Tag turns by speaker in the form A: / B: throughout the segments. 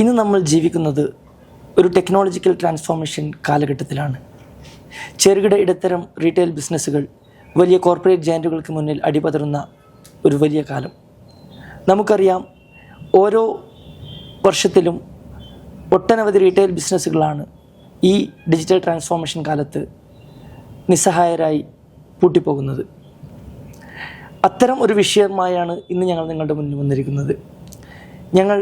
A: ഇന്ന് നമ്മൾ ജീവിക്കുന്നത് ഒരു ടെക്നോളജിക്കൽ ട്രാൻസ്ഫോർമേഷൻ കാലഘട്ടത്തിലാണ്. ചെറുകിട ഇടത്തരം റീറ്റെയിൽ ബിസിനസ്സുകൾ വലിയ കോർപ്പറേറ്റ് ജയൻറ്റുകൾക്ക് മുന്നിൽ അടിപതറുന്ന ഒരു വലിയ കാലം. നമുക്കറിയാം, ഓരോ വർഷത്തിലും ഒട്ടനവധി റീറ്റെയിൽ ബിസിനസ്സുകളാണ് ഈ ഡിജിറ്റൽ ട്രാൻസ്ഫോർമേഷൻ കാലത്ത് നിസ്സഹായരായി പൂട്ടിപ്പോകുന്നത്. അത്തരം ഒരു വിഷയമായാണ് ഇന്ന് ഞങ്ങൾ നിങ്ങളുടെ മുന്നിൽ വന്നിരിക്കുന്നത്. ഞങ്ങൾ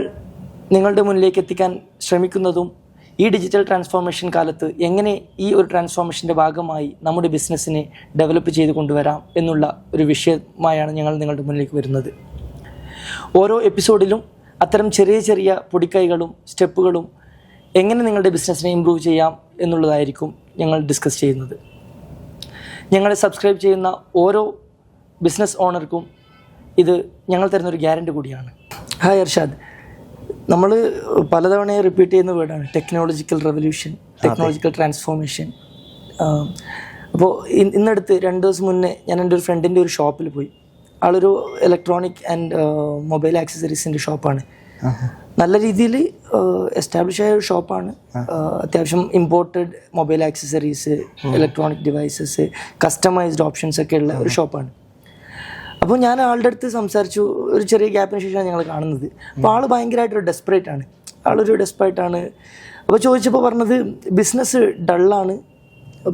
A: നിങ്ങളുടെ മുന്നിലേക്ക് എത്തിക്കാൻ ശ്രമിക്കുന്നതും ഈ ഡിജിറ്റൽ ട്രാൻസ്ഫോർമേഷൻ കാലത്ത് എങ്ങനെ ഈ ഒരു ട്രാൻസ്ഫോർമേഷൻ്റെ ഭാഗമായി നമ്മുടെ ബിസിനസ്സിനെ ഡെവലപ്പ് ചെയ്ത് കൊണ്ടുവരാം എന്നുള്ള ഒരു വിഷയമായാണ് ഞങ്ങൾ നിങ്ങളുടെ മുന്നിലേക്ക് വരുന്നത്. ഓരോ എപ്പിസോഡിലും അത്തരം ചെറിയ ചെറിയ പൊടിക്കൈകളും സ്റ്റെപ്പുകളും എങ്ങനെ നിങ്ങളുടെ ബിസിനസ്സിനെ ഇമ്പ്രൂവ് ചെയ്യാം എന്നുള്ളതായിരിക്കും ഞങ്ങൾ ഡിസ്കസ് ചെയ്യുന്നത്. ഞങ്ങളെ സബ്സ്ക്രൈബ് ചെയ്യുന്ന ഓരോ ബിസിനസ് ഓണർക്കും ഇത് ഞങ്ങൾ തരുന്നൊരു ഗ്യാരണ്ടി കൂടിയാണ്. ഹായ് അർഷാദ്, നമ്മൾ പലതവണ റിപ്പീറ്റ് ചെയ്യുന്ന വേർഡാണ് ടെക്നോളജിക്കൽ റെവല്യൂഷൻ, ടെക്നോളജിക്കൽ ട്രാൻസ്ഫോർമേഷൻ. അപ്പോൾ ഇന്നടുത്ത് 2 ദിവസം മുന്നേ ഞാൻ എൻ്റെ ഒരു ഫ്രണ്ടിൻ്റെ ഒരു ഷോപ്പിൽ പോയി. ആളൊരു ഇലക്ട്രോണിക് ആൻഡ് മൊബൈൽ ആക്സസറീസിൻ്റെ ഷോപ്പാണ്. നല്ല രീതിയിൽ എസ്റ്റാബ്ലിഷ് ആയ ഒരു ഷോപ്പാണ്. അത്യാവശ്യം imported mobile accessories, electronic devices, customised options ഒക്കെ ഉള്ള ഒരു ഷോപ്പാണ്. അപ്പോൾ ഞാൻ ആളുടെ അടുത്ത് സംസാരിച്ചു. ഒരു ചെറിയ ഗ്യാപ്പിന് ശേഷമാണ് ഞങ്ങൾ കാണുന്നത്. അപ്പോൾ ആൾ ഭയങ്കരമായിട്ടൊരു ഡെസ്പറേറ്റാണ്. അപ്പോൾ ചോദിച്ചപ്പോൾ പറഞ്ഞത് ബിസിനസ് ഡള്ളാണ്,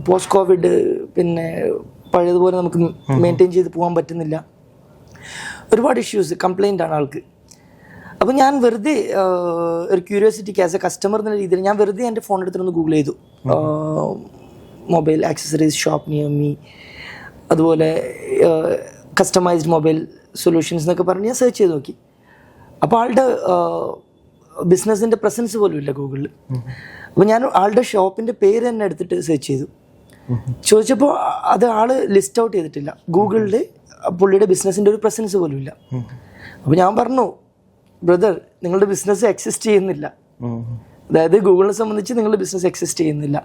A: പോസ്റ്റ് കോവിഡ്, പിന്നെ പഴയതുപോലെ നമുക്ക് മെയിൻറ്റെയിൻ ചെയ്ത് പോകാൻ പറ്റുന്നില്ല, ഒരുപാട് ഇഷ്യൂസ്, കംപ്ലൈൻ്റ് ആണ് ആൾക്ക്. അപ്പോൾ ഞാൻ വെറുതെ ഒരു ക്യൂരിയോസിറ്റിക്ക് ആസ് എ കസ്റ്റമർ എന്ന രീതിയിൽ ഞാൻ വെറുതെ എൻ്റെ ഫോൺ എടുത്തിട്ടൊന്ന് ഗൂഗിൾ ചെയ്തു, mobile accessories shop near me, അതുപോലെ കസ്റ്റമൈസ്ഡ് മൊബൈൽ സൊല്യൂഷൻസ് എന്നൊക്കെ പറഞ്ഞ് ഞാൻ സെർച്ച് ചെയ്ത് നോക്കി. അപ്പോൾ ആളുടെ ബിസിനസ്സിൻ്റെ പ്രസൻസ് പോലും ഇല്ല ഗൂഗിളിൽ. അപ്പോൾ ഞാൻ ആളുടെ ഷോപ്പിൻ്റെ പേര് തന്നെ എടുത്തിട്ട് സെർച്ച് ചെയ്തു. ചോദിച്ചപ്പോൾ അത് ആൾ ലിസ്റ്റ് ഔട്ട് ചെയ്തിട്ടില്ല. ഗൂഗിളിൽ പുള്ളിയുടെ ബിസിനസ്സിൻ്റെ ഒരു പ്രസൻസ് പോലും ഇല്ല. അപ്പോൾ ഞാൻ പറഞ്ഞു, ബ്രദർ, നിങ്ങളുടെ ബിസിനസ് എക്സിസ്റ്റ് ചെയ്യുന്നില്ല. അതായത് ഗൂഗിളിനെ സംബന്ധിച്ച് നിങ്ങളുടെ ബിസിനസ് എക്സിസ്റ്റ് ചെയ്യുന്നില്ല.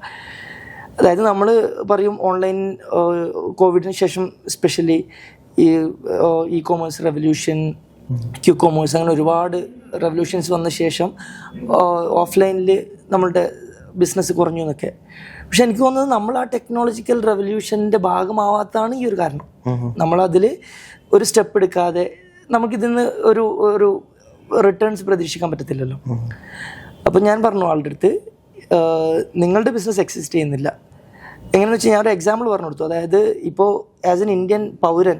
A: അതായത് നമ്മൾ പറയും ഓൺലൈൻ കോവിഡിന് ശേഷം സ്പെഷ്യലി ഈ കോമേഴ്സ് റെവല്യൂഷൻ, ക്യൂ കോമേഴ്സ്, അങ്ങനെ ഒരുപാട് റെവല്യൂഷൻസ് വന്ന ശേഷം ഓഫ്ലൈനിൽ നമ്മളുടെ ബിസിനസ് കുറഞ്ഞു എന്നൊക്കെ. പക്ഷെ എനിക്ക് തോന്നുന്നത് നമ്മൾ ആ ടെക്നോളജിക്കൽ റെവല്യൂഷൻ്റെ ഭാഗമാവാത്തതാണ് ഈ ഒരു കാരണം. നമ്മളതിൽ ഒരു സ്റ്റെപ്പ് എടുക്കാതെ നമുക്കിതിൽ നിന്ന് ഒരു റിട്ടേൺസ് പ്രതീക്ഷിക്കാൻ പറ്റത്തില്ലല്ലോ. അപ്പം ഞാൻ പറഞ്ഞു ആളുടെ അടുത്ത്, നിങ്ങളുടെ ബിസിനസ് എക്സിസ്റ്റ് ചെയ്യുന്നില്ല. എങ്ങനെയാണെന്ന് വെച്ചാൽ ഞാൻ ഒരു എക്സാമ്പിൾ പറഞ്ഞു കൊടുത്തു. അതായത് ഇപ്പോൾ ആസ് എൻ ഇന്ത്യൻ പൗരൻ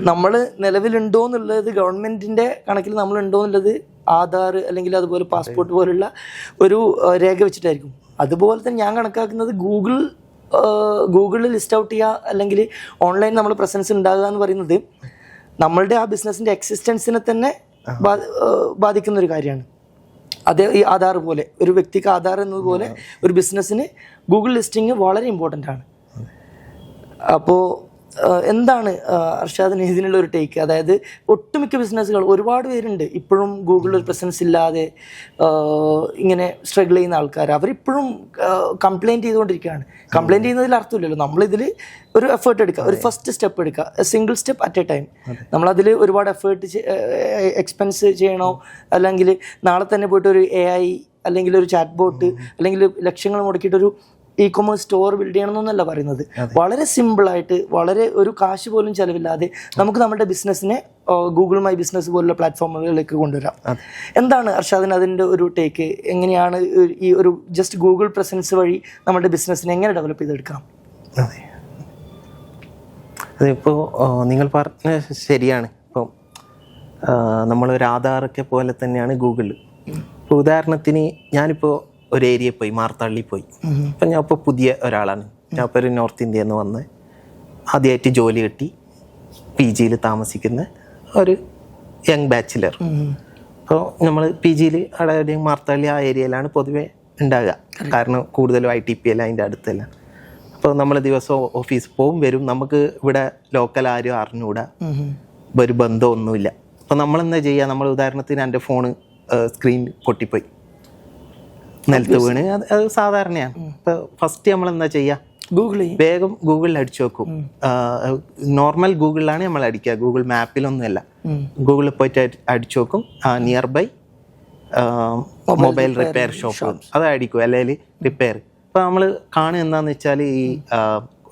A: നമ്മൾ നിലവിലുണ്ടോ എന്നുള്ളത്, ഗവൺമെൻറ്റിൻ്റെ കണക്കിൽ നമ്മളുണ്ടോ എന്നുള്ളത് ആധാർ അല്ലെങ്കിൽ അതുപോലെ പാസ്പോർട്ട് പോലുള്ള ഒരു രേഖ വെച്ചിട്ടായിരിക്കും. അതുപോലെ തന്നെ ഞാൻ കണക്കാക്കുന്നത് ഗൂഗിളിൽ ലിസ്റ്റ് ഔട്ട് ചെയ്യുക അല്ലെങ്കിൽ ഓൺലൈൻ നമ്മൾ പ്രസൻസ് ഉണ്ടാകുക എന്ന് പറയുന്നത് നമ്മളുടെ ആ ബിസിനസ്സിൻ്റെ എക്സിസ്റ്റൻസിനെ തന്നെ ബാധിക്കുന്ന ഒരു കാര്യമാണ്. അതേ ഈ ആധാർ പോലെ, ഒരു വ്യക്തിക്ക് ആധാർ എന്നതുപോലെ ഒരു ബിസിനസ്സിന് ഗൂഗിൾ ലിസ്റ്റിംഗ് വളരെ ഇമ്പോർട്ടൻ്റ് ആണ്. അപ്പോൾ എന്താണ് അർഷാദിന് ഇതിനുള്ള ഒരു ടേക്ക്? അതായത് ഒട്ടുമിക്ക ബിസിനസ്സുകൾ, ഒരുപാട് പേരുണ്ട് ഇപ്പോഴും ഗൂഗിളിൽ ഒരു പ്രസൻസ് ഇല്ലാതെ ഇങ്ങനെ സ്ട്രഗിൾ ചെയ്യുന്ന ആൾക്കാർ. അവരിപ്പോഴും കംപ്ലയിൻറ്റ് ചെയ്തുകൊണ്ടിരിക്കുകയാണ്. കംപ്ലയിൻറ്റ് ചെയ്യുന്നതിൽ അർത്ഥമില്ലല്ലോ. നമ്മളിതിൽ ഒരു എഫേർട്ട് എടുക്കുക, ഒരു ഫസ്റ്റ് സ്റ്റെപ്പ് എടുക്കുക, single step at A time. നമ്മളതിൽ ഒരുപാട് എക്സ്പെൻസ് ചെയ്യണോ, അല്ലെങ്കിൽ നാളെ തന്നെ പോയിട്ട് ഒരു AI അല്ലെങ്കിൽ ഒരു ചാറ്റ് ബോട്ട് അല്ലെങ്കിൽ ലക്ഷങ്ങൾ മുടക്കിയിട്ടൊരു ഇ-കൊമേഴ്സ് സ്റ്റോർ ബിൽഡ് ചെയ്യണമെന്നല്ല പറയുന്നത്. വളരെ സിമ്പിളായിട്ട്, വളരെ ഒരു കാശ് പോലും ചിലവില്ലാതെ നമുക്ക് നമ്മുടെ ബിസിനസ്സിനെ ഗൂഗിൾ മൈ ബിസിനസ് പോലുള്ള പ്ലാറ്റ്ഫോമുകളിലേക്ക് കൊണ്ടുവരാം. എന്താണ് അർഷാദിന് അതിൻ്റെ ഒരു ടേക്ക്? എങ്ങനെയാണ് ഈ ഒരു ജസ്റ്റ് ഗൂഗിൾ പ്രസൻസ് വഴി നമ്മുടെ ബിസിനസ്സിനെ എങ്ങനെ ഡെവലപ്പ് ചെയ്തെടുക്കാം?
B: അതിപ്പോൾ നിങ്ങൾ പറഞ്ഞ ശരിയാണ്. ഇപ്പം നമ്മളൊരു ആധാറൊക്കെ പോലെ തന്നെയാണ് ഗൂഗിൾ. ഇപ്പോൾ ഉദാഹരണത്തിന് ഞാനിപ്പോൾ ഒരു ഏരിയയിൽ പോയി, മാർത്താള്ളിൽ പോയി. അപ്പം ഞാൻ ഇപ്പോൾ പുതിയ ഒരാളാണ്. ഞാൻ ഇപ്പോൾ ഒരു നോർത്ത് ഇന്ത്യയിൽ നിന്ന് വന്ന് ആദ്യമായിട്ട് ജോലി കിട്ടി PGയിൽ താമസിക്കുന്ന ഒരു യങ് ബാച്ചിലർ. അപ്പോൾ നമ്മൾ PGയിൽ അവിടെ മാർത്താള്ളി ആ ഏരിയയിലാണ് പൊതുവെ ഉണ്ടാകുക. കാരണം കൂടുതലും ITP എല്ലാം അതിൻ്റെ അടുത്തല്ല. അപ്പോൾ നമ്മൾ ദിവസവും ഓഫീസിൽ പോവും വരും. നമുക്ക് ഇവിടെ ലോക്കൽ ആരും അറിഞ്ഞുകൂടാ, ഒരു ബന്ധമൊന്നുമില്ല. അപ്പോൾ നമ്മളെന്താ ചെയ്യുക? നമ്മൾ ഉദാഹരണത്തിന് എൻ്റെ ഫോണ് സ്ക്രീൻ പൊട്ടിപ്പോയി, നിലത്ത് വീണ്, അത് സാധാരണയാണ്. ഇപ്പോൾ ഫസ്റ്റ് നമ്മൾ എന്താ ചെയ്യുക? വേഗം ഗൂഗിളിൽ അടിച്ചു വെക്കും. നോർമൽ ഗൂഗിളിലാണ് നമ്മൾ അടിക്കുക, ഗൂഗിൾ മാപ്പിലൊന്നുമല്ല. ഗൂഗിളിൽ പോയിട്ട് അടിച്ചു വെക്കും nearby mobile repair shop അതായിരിക്കും, അല്ലെങ്കിൽ റിപ്പയർ. ഇപ്പോൾ നമ്മൾ കാണുക എന്താണെന്ന് വെച്ചാൽ ഈ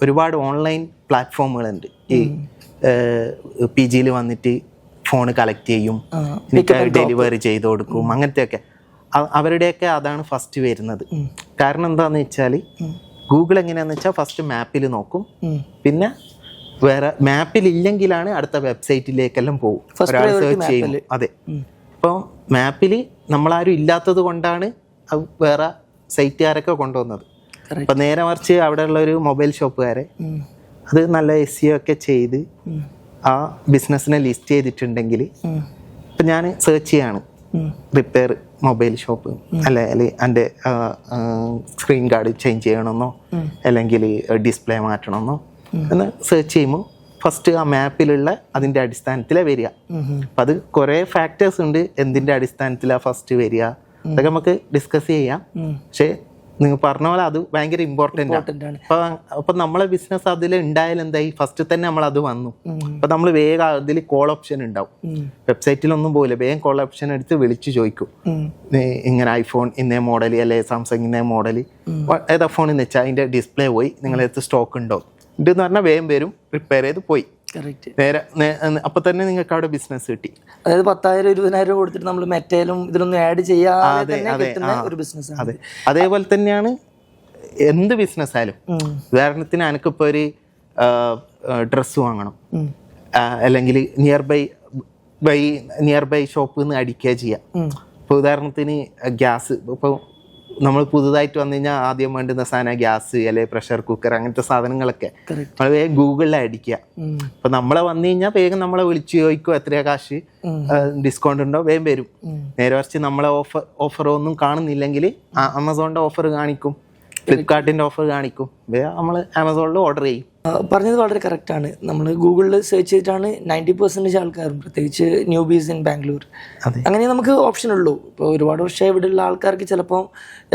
B: ഒരുപാട് ഓൺലൈൻ പ്ലാറ്റ്ഫോമുകളുണ്ട്. ഈ PG വന്നിട്ട് ഫോൺ കളക്ട് ചെയ്യും, ഡെലിവറി ചെയ്ത് കൊടുക്കും, അങ്ങനത്തെയൊക്കെ. അവരുടെയൊക്കെ അതാണ് ഫസ്റ്റ് വരുന്നത്. കാരണം എന്താണെന്ന് വെച്ചാൽ ഗൂഗിൾ എങ്ങനെയാണെന്ന് വെച്ചാൽ ഫസ്റ്റ് മാപ്പിൽ നോക്കും, പിന്നെ വേറെ മാപ്പിൽ ഇല്ലെങ്കിലാണ് അടുത്ത വെബ്സൈറ്റിലേക്കെല്ലാം പോകും, ഒരാൾ സെർച്ച് ചെയ്യും. അതെ, ഇപ്പോൾ മാപ്പിൽ നമ്മളാരും ഇല്ലാത്തത് കൊണ്ടാണ് വേറെ സൈറ്റുകാരൊക്കെ കൊണ്ടുവന്നത്. അപ്പം നേരെ മറിച്ച് അവിടെ ഉള്ളൊരു മൊബൈൽ ഷോപ്പുകാരെ അത് നല്ല SEO ഒക്കെ ചെയ്ത് ആ ബിസിനസ്സിനെ ലിസ്റ്റ് ചെയ്തിട്ടുണ്ടെങ്കിൽ ഇപ്പം ഞാൻ സെർച്ച് ചെയ്യാണ് റിപ്പയർ മൊബൈൽ ഷോപ്പ്, അല്ലെങ്കിൽ എൻ്റെ സ്ക്രീൻ ഗാർഡ് ചേഞ്ച് ചെയ്യണമെന്നോ അല്ലെങ്കിൽ ഡിസ്പ്ലേ മാറ്റണമെന്നോ എന്ന് സെർച്ച് ചെയ്യുമ്പോൾ ഫസ്റ്റ് ആ മാപ്പിലുള്ള അതിൻ്റെ അടിസ്ഥാനത്തിലാണ് വരിക. അപ്പം അത് കുറേ ഫാക്ടേഴ്സ് ഉണ്ട് എന്തിൻ്റെ അടിസ്ഥാനത്തിലാണ് ഫസ്റ്റ് വരിക, അതൊക്കെ നമുക്ക് ഡിസ്കസ് ചെയ്യാം. പക്ഷേ നിങ്ങൾ പറഞ്ഞ പോലെ അത് ഭയങ്കര ഇമ്പോർട്ടൻ്റ് ആണ്. അപ്പം നമ്മളെ ബിസിനസ് അതിൽ ഉണ്ടായാലും എന്തായി, ഫസ്റ്റ് തന്നെ നമ്മൾ അത് വന്നു. അപ്പം നമ്മൾ വേഗം അതിൽ കോൾ ഓപ്ഷൻ ഉണ്ടാവും, വെബ്സൈറ്റിലൊന്നും പോയില്ല, വേഗം കോൾ ഓപ്ഷൻ എടുത്ത് വിളിച്ച് ചോദിക്കും, ഇങ്ങനെ ഐഫോൺ ഇന്നേ മോഡൽ അല്ലെ സാംസങ് ഇന്നേ മോഡൽ ഏതാ ഫോൺ എന്ന് വെച്ചാൽ അതിൻ്റെ ഡിസ്പ്ലേ പോയി, നിങ്ങളടുത്ത് സ്റ്റോക്ക് ഉണ്ടോ ഇതെന്ന് പറഞ്ഞാൽ വേഗം വരും, റിപ്പയർ ചെയ്ത് പോയി നേരെ. അപ്പൊ തന്നെ നിങ്ങൾക്ക് അവിടെ ബിസിനസ് കിട്ടി.
A: അതായത് 10,000-20,000 കൊടുത്തിട്ട് നമ്മൾ മെറ്റയിലും ഇതിലൊന്നും ആഡ് ചെയ്യാതെ ഒരു ബിസിനസ്.
B: അതെ, അതേപോലെ തന്നെയാണ് എന്ത് ബിസിനസ് ആയാലും. ഉദാഹരണത്തിന് എനിക്കിപ്പോ ഒരു ഡ്രസ്സ് വാങ്ങണം, അല്ലെങ്കിൽ നിയർ ബൈ ഷോപ്പിൽ നിന്ന് അടിക്കുക ചെയ്യാം. ഇപ്പൊ ഉദാഹരണത്തിന് ഗ്യാസ്, ഇപ്പൊ നമ്മൾ പുതുതായിട്ട് വന്നു കഴിഞ്ഞാൽ ആദ്യം വേണ്ടുന്ന സാധനം ഗ്യാസ് അല്ലെങ്കിൽ പ്രഷർ കുക്കർ അങ്ങനത്തെ സാധനങ്ങളൊക്കെ നമ്മൾ വേഗം ഗൂഗിളിൽ അടിക്കുക. അപ്പൊ നമ്മളെ വന്നു കഴിഞ്ഞാൽ വേഗം നമ്മളെ വിളിച്ചു ചോദിക്കും എത്രയാ കാശ്, ഡിസ്കൗണ്ട് ഉണ്ടോ, വേഗം വരും. നേരെ മറിച്ച് നമ്മളെ ഓഫർ ഒന്നും കാണുന്നില്ലെങ്കിൽ ആമസോണിന്റെ ഓഫർ കാണിക്കും, ഫ്ലിപ്കാർട്ടിന്റെ ഓഫർ കാണിക്കും, നമ്മൾ ആമസോണിൽ ഓർഡർ ചെയ്യും.
A: പറഞ്ഞത് വളരെ കറക്റ്റാണ്. നമ്മൾ ഗൂഗിളിൽ സെർച്ച് ചെയ്തിട്ടാണ് 90% ആൾക്കാരും, പ്രത്യേകിച്ച് ന്യൂബീസ് ഇൻ ബാംഗ്ലൂർ, അങ്ങനെ നമുക്ക് ഓപ്ഷൻ ഉള്ളൂ. ഇപ്പോൾ ഒരുപാട് വർഷം ഇവിടെയുള്ള ആൾക്കാർക്ക് ചിലപ്പോൾ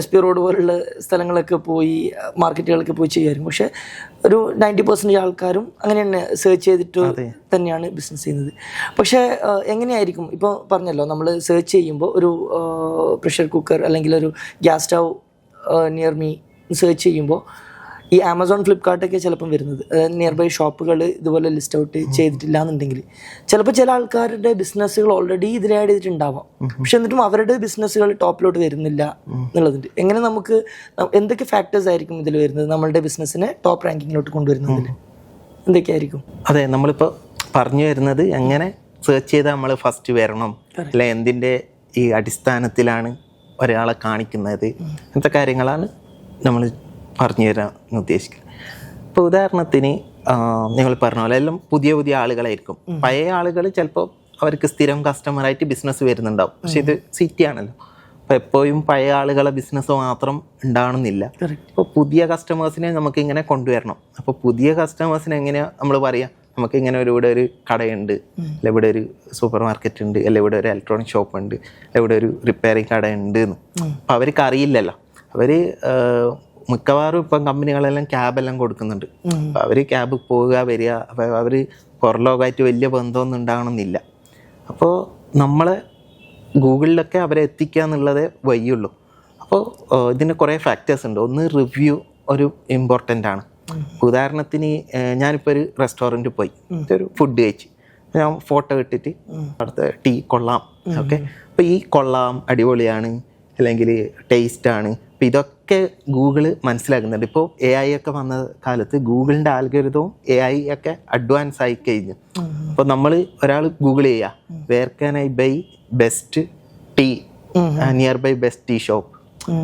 A: SP റോഡ് പോലുള്ള സ്ഥലങ്ങളൊക്കെ പോയി മാർക്കറ്റുകളൊക്കെ പോയി ചെയ്യാറും. പക്ഷേ ഒരു 90% ആൾക്കാരും അങ്ങനെ തന്നെ സെർച്ച് ചെയ്തിട്ട് തന്നെയാണ് ബിസിനസ് ചെയ്യുന്നത്. പക്ഷേ എങ്ങനെയായിരിക്കും, ഇപ്പോൾ പറഞ്ഞല്ലോ നമ്മൾ സെർച്ച് ചെയ്യുമ്പോൾ ഒരു പ്രഷർ കുക്കർ അല്ലെങ്കിൽ ഒരു gas stove near me search ചെയ്യുമ്പോൾ ഈ ആമസോൺ ഫ്ലിപ്കാർട്ടൊക്കെ ചിലപ്പം വരുന്നത്, നിയർ ബൈ ഷോപ്പുകൾ ഇതുപോലെ ലിസ്റ്റ് ഔട്ട് ചെയ്തിട്ടില്ല എന്നുണ്ടെങ്കിൽ ചിലപ്പോൾ ചില ആൾക്കാരുടെ ബിസിനസ്സുകൾ ഓൾറെഡി ഇതിൽ ആഡ് ചെയ്തിട്ടുണ്ടാവാം, പക്ഷെ എന്നിട്ടും അവരുടെ ബിസിനസ്സുകൾ ടോപ്പിലോട്ട് വരുന്നില്ല എന്നുള്ളതുണ്ട്. എങ്ങനെ നമുക്ക് എന്തൊക്കെ ഫാക്ടേഴ്സ് ആയിരിക്കും ഇതിൽ വരുന്നത് നമ്മളുടെ ബിസിനസ്സിനെ ടോപ്പ് റാങ്കിങ്ങിലോട്ട് കൊണ്ടുവരുന്നതിൽ എന്തൊക്കെയായിരിക്കും?
B: അതെ, നമ്മളിപ്പോൾ പറഞ്ഞു വരുന്നത് എങ്ങനെ സെർച്ച് ചെയ്താൽ നമ്മൾ ഫസ്റ്റ് വരണം, അല്ലെ എന്തിൻ്റെ ഈ അടിസ്ഥാനത്തിലാണ് ഒരാളെ കാണിക്കുന്നത്, അങ്ങനത്തെ കാര്യങ്ങളാണ് നമ്മൾ പറഞ്ഞു തരാൻ ഉദ്ദേശിക്കുന്നത്. ഇപ്പോൾ ഉദാഹരണത്തിന് നിങ്ങൾ പറഞ്ഞ പോലെ എല്ലാം പുതിയ പുതിയ ആളുകളായിരിക്കും. പഴയ ആളുകൾ ചിലപ്പോൾ അവർക്ക് സ്ഥിരം കസ്റ്റമറായിട്ട് ബിസിനസ് വരുന്നുണ്ടാവും, പക്ഷെ ഇത് സിറ്റി ആണല്ലോ, അപ്പോൾ എപ്പോഴും പഴയ ആളുകളെ ബിസിനസ് മാത്രം ഉണ്ടാവണമെന്നില്ല. അപ്പോൾ പുതിയ കസ്റ്റമേഴ്സിനെ നമുക്ക് ഇങ്ങനെ കൊണ്ടുവരണം. അപ്പോൾ പുതിയ കസ്റ്റമേഴ്സിനെ എങ്ങനെയാണ് നമ്മൾ പറയുക, നമുക്ക് ഇങ്ങനെ ഇവിടെ ഒരു കടയുണ്ട്, അല്ല ഇവിടെ ഒരു സൂപ്പർ മാർക്കറ്റ് ഉണ്ട്, അല്ല ഇവിടെ ഒരു ഇലക്ട്രോണിക് ഷോപ്പ് ഉണ്ട്, ഇവിടെ ഒരു റിപ്പയറിങ് കട ഉണ്ട് എന്ന്. അപ്പോൾ അവർക്ക് അറിയില്ലല്ലോ. അവർ മിക്കവാറും ഇപ്പം കമ്പനികളെല്ലാം ക്യാബെല്ലാം കൊടുക്കുന്നുണ്ട്. അപ്പം അവർ ക്യാബ് പോവുക വരിക, അപ്പോൾ അവർ പുറലോകമായിട്ട് വലിയ ബന്ധമൊന്നും ഉണ്ടാകണമെന്നില്ല. അപ്പോൾ നമ്മളെ ഗൂഗിളിലൊക്കെ അവരെ എത്തിക്കുക എന്നുള്ളതേ വഴിയുള്ളൂ. അപ്പോൾ ഇതിന് കുറേ ഫാക്ടേഴ്സ് ഉണ്ട്. ഒന്ന് റിവ്യൂ ഒരു ഇമ്പോർട്ടൻ്റ് ആണ്. ഉദാഹരണത്തിന് ഞാനിപ്പോൾ ഒരു റെസ്റ്റോറൻറ്റിൽ പോയി ഒരു ഫുഡ് കഴിച്ച് ഞാൻ ഫോട്ടോ ഇട്ടിട്ട് അടുത്ത ടീ കൊള്ളാം, ഓക്കെ, അപ്പോൾ ഈ കൊള്ളാം, അടിപൊളിയാണ്, അല്ലെങ്കിൽ ടേസ്റ്റാണ്, അപ്പോൾ ഇതൊക്കെ ഗൂഗിള് മനസ്സിലാക്കുന്നുണ്ട്. ഇപ്പോൾ AI ഒക്കെ വന്ന കാലത്ത് ഗൂഗിളിൻ്റെ ആൽഗോരിതവും AI ഒക്കെ അഡ്വാൻസ് ആയി കഴിഞ്ഞു. അപ്പോൾ നമ്മൾ ഒരാൾ ഗൂഗിൾ ചെയ്യുക, where can I buy best tea nearby best tea shop.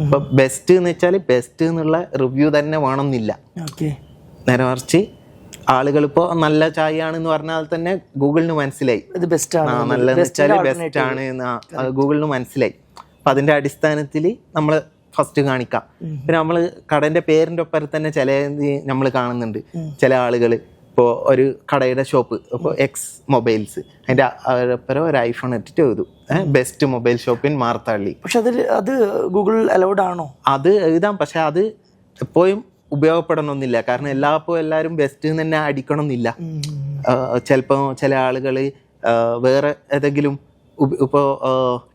B: അപ്പോൾ ബെസ്റ്റ് എന്ന് വെച്ചാൽ ബെസ്റ്റ് എന്നുള്ള റിവ്യൂ തന്നെ വേണമെന്നില്ല. നേരെ മറിച്ച് ആളുകൾ ഇപ്പോൾ നല്ല ചായ ആണെന്ന് പറഞ്ഞാൽ തന്നെ ഗൂഗിളിന് മനസ്സിലായി നല്ലതെന്ന് വെച്ചാൽ ബെസ്റ്റ് ആണ് ഗൂഗിളിന് മനസ്സിലായി. അപ്പം അതിൻ്റെ അടിസ്ഥാനത്തിൽ നമ്മൾ ഫസ്റ്റ് കാണിക്കാം. പിന്നെ നമ്മൾ കടൻ്റെ പേരിൻ്റെ ഒപ്പം തന്നെ ചില നമ്മൾ കാണുന്നുണ്ട്, ചില ആളുകൾ ഇപ്പോൾ ഒരു കടയുടെ ഷോപ്പ്, ഇപ്പോൾ എക്സ് മൊബൈൽസ്, അതിൻ്റെ ഒപ്പം ഒരു ഐഫോൺ ഇട്ടിട്ട് എഴുതും ബെസ്റ്റ് മൊബൈൽ ഷോപ്പ് ഇൻ മാർത്താള്ളി.
A: പക്ഷെ അത് ഗൂഗിൾ അലൗഡ് ആണോ?
B: അത് എഴുതാം, പക്ഷെ അത് എപ്പോഴും ഉപയോഗപ്പെടണമെന്നില്ല. കാരണം എല്ലാവരും ബെസ്റ്റ് തന്നെ അടിക്കണമെന്നില്ല. ചിലപ്പോൾ ചില ആളുകൾ വേറെ ഏതെങ്കിലും ഇപ്പോൾ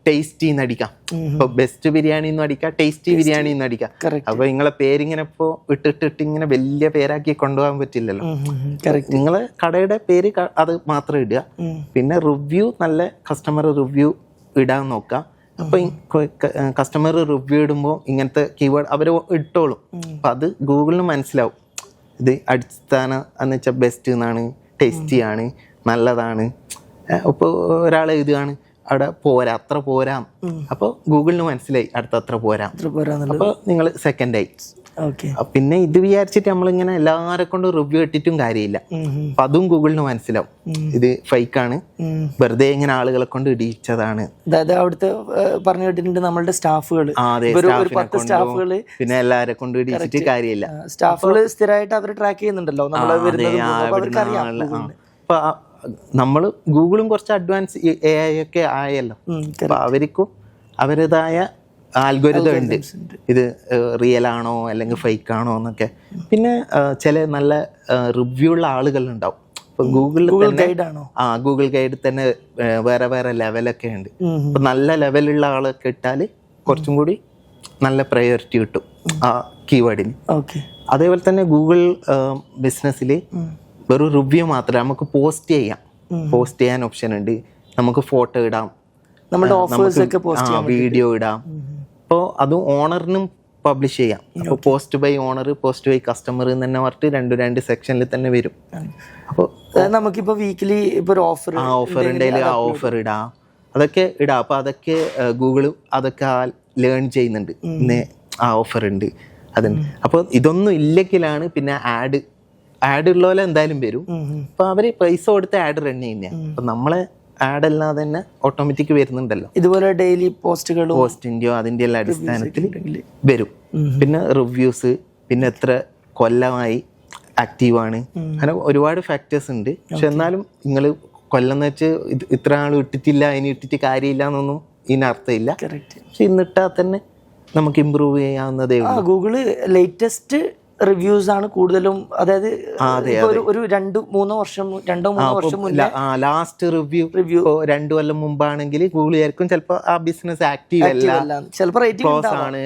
B: ടേസ്റ്റി എന്ന് അടിക്കാം, ഇപ്പോൾ ബെസ്റ്റ് ബിരിയാണി എന്ന് അടിക്കാം, ടേസ്റ്റി ബിരിയാണി എന്ന് അടിക്കാം. അപ്പൊ നിങ്ങളെ പേരിങ്ങനെ ഇപ്പോൾ ഇട്ടിട്ട് ഇങ്ങനെ വലിയ പേരാക്കി കൊണ്ടുപോകാൻ പറ്റില്ലല്ലോ. നിങ്ങളെ കടയുടെ പേര് അത് മാത്രം ഇടുക. പിന്നെ റിവ്യൂ നല്ല കസ്റ്റമർ റിവ്യൂ ഇടാൻ നോക്കാം. അപ്പൊ കസ്റ്റമർ റിവ്യൂ ഇടുമ്പോൾ ഇങ്ങനത്തെ കീവേഡ് അവർ ഇട്ടോളും. അപ്പൊ അത് ഗൂഗിളിന് മനസ്സിലാവും, ഇത് അടിസ്ഥാന എന്ന് വെച്ചാൽ ബെസ്റ്റ് എന്നാണ്, ടേസ്റ്റി ആണ്, നല്ലതാണ്. അപ്പോൾ ഒരാൾ എഴുതുകയാണ് അവിടെ പോരാ, അത്ര പോരാ, അപ്പോൾ ഗൂഗിളിന് മനസ്സിലായി അടുത്ത അത്ര പോരാ, അപ്പോൾ നിങ്ങൾ സെക്കൻഡായി. പിന്നെ ഇത് വിചാരിച്ചിട്ട് നമ്മളിങ്ങനെ എല്ലാവരെ കൊണ്ട് റിവ്യൂ ഇട്ടിട്ടും കാര്യമില്ല. അപ്പൊ അതും ഗൂഗിളിന് മനസ്സിലാവും ഇത് ഫേക്കാണ്, വെറുതെ ഇങ്ങനെ ആളുകളെ കൊണ്ട് ഇടിച്ചതാണ്.
A: അതായത് അവിടുത്തെ പറഞ്ഞു കേട്ടിട്ടുണ്ട് നമ്മളുടെ സ്റ്റാഫുകള്,
B: പിന്നെ എല്ലാരെ കൊണ്ട് ഇടിച്ചിട്ട് കാര്യമില്ല.
A: സ്റ്റാഫുകള് സ്ഥിരമായിട്ട് അവർ ട്രാക്ക് ചെയ്യുന്നുണ്ടല്ലോ
B: അപ്പൊ നമ്മള് ഗൂഗിളും കുറച്ച് അഡ്വാൻസ് AI ഒക്കെ ആയല്ലോ. അപ്പൊ അവർക്കും അവരുടേതായ ആൽഗോരിതം ഉണ്ട്, ഇത് റിയൽ ആണോ അല്ലെങ്കിൽ ഫേക്ക് ആണോ എന്നൊക്കെ. പിന്നെ ചില നല്ല റിവ്യൂ ഉള്ള ആളുകൾ ഉണ്ടാവും. ഇപ്പൊ ഗൂഗിൾ ഗൈഡ് തന്നെ വേറെ വേറെ ലെവലൊക്കെ ഉണ്ട്. അപ്പൊ നല്ല ലെവലുള്ള ആളൊക്കെ ഇട്ടാല് കുറച്ചും കൂടി നല്ല പ്രയോറിറ്റി കിട്ടും ആ കീവേഡിന്. അതേപോലെ തന്നെ ഗൂഗിൾ ബിസിനസ്സിൽ വെറും റിവ്യൂ മാത്രമല്ല, നമുക്ക് പോസ്റ്റ് ചെയ്യാൻ ഓപ്ഷൻ ഉണ്ട്. നമുക്ക് ഫോട്ടോ ഇടാം, വീഡിയോ ഇടാം. അപ്പോൾ അതും ഓണറിനും പബ്ലിഷ് ചെയ്യാം. അപ്പോൾ post by owner, post by customer എന്ന് തന്നെ പറഞ്ഞിട്ട് രണ്ട് സെക്ഷനിൽ തന്നെ വരും. അപ്പോൾ
A: നമുക്കിപ്പോൾ വീക്കിലി ഇപ്പോൾ ഓഫർ
B: ഉണ്ടെങ്കിൽ ആ ഓഫർ ഇടാം, അതൊക്കെ ഇടാം. അപ്പോൾ അതൊക്കെ ഗൂഗിൾ അതൊക്കെ ലേൺ ചെയ്യുന്നുണ്ട്, ഇന്ന് ആ ഓഫർ ഉണ്ട് അതുണ്ട്. അപ്പോൾ ഇതൊന്നും ഇല്ലെങ്കിലാണ് പിന്നെ ആഡ് ഉള്ള പോലെ എന്തായാലും വരും. അപ്പൊ അവര് പൈസ കൊടുത്ത് ആഡ് റൺ ചെയ്യുന്ന, അപ്പൊ നമ്മളെ ആഡ് അല്ലാതെ തന്നെ ഓട്ടോമാറ്റിക് വരുന്നുണ്ടല്ലോ.
A: ഇതുപോലെ ഡെയിലി പോസ്റ്റിന്റെയോ
B: അതിന്റെ എല്ലാം അടിസ്ഥാനത്തിൽ വരും. പിന്നെ റിവ്യൂസ്, പിന്നെ എത്ര കൊല്ലമായി ആക്റ്റീവാണ്, അങ്ങനെ ഒരുപാട് ഫാക്ടേഴ്സ് ഉണ്ട്. പക്ഷെ എന്നാലും നിങ്ങൾ കൊല്ലം എന്ന് വെച്ച് ഇത്ര ആൾ ഇട്ടിട്ടില്ല, ഇനി ഇട്ടിട്ട് കാര്യമില്ല എന്നൊന്നും ഇതിനർത്ഥമില്ല. പക്ഷെ ഇന്നിട്ടാൽ തന്നെ നമുക്ക് ഇമ്പ്രൂവ് ചെയ്യാവുന്നതേ ഉള്ളൂ.
A: ഗൂഗിള് ലേറ്റസ്റ്റ് റിവ്യൂസ് ആണ് കൂടുതലും. അതായത് ഒരു 2-3 വർഷം മുന്നേ
B: ലാസ്റ്റ് റിവ്യൂ 2 കൊല്ലം മുമ്പാണെങ്കിൽ ഗൂഗിൾ ആയിരിക്കും ചിലപ്പോൾ ആ ബിസിനസ് ആക്റ്റീവ് അല്ല,
A: ചിലപ്പോൾ
B: ക്ലോസ് ആണ്.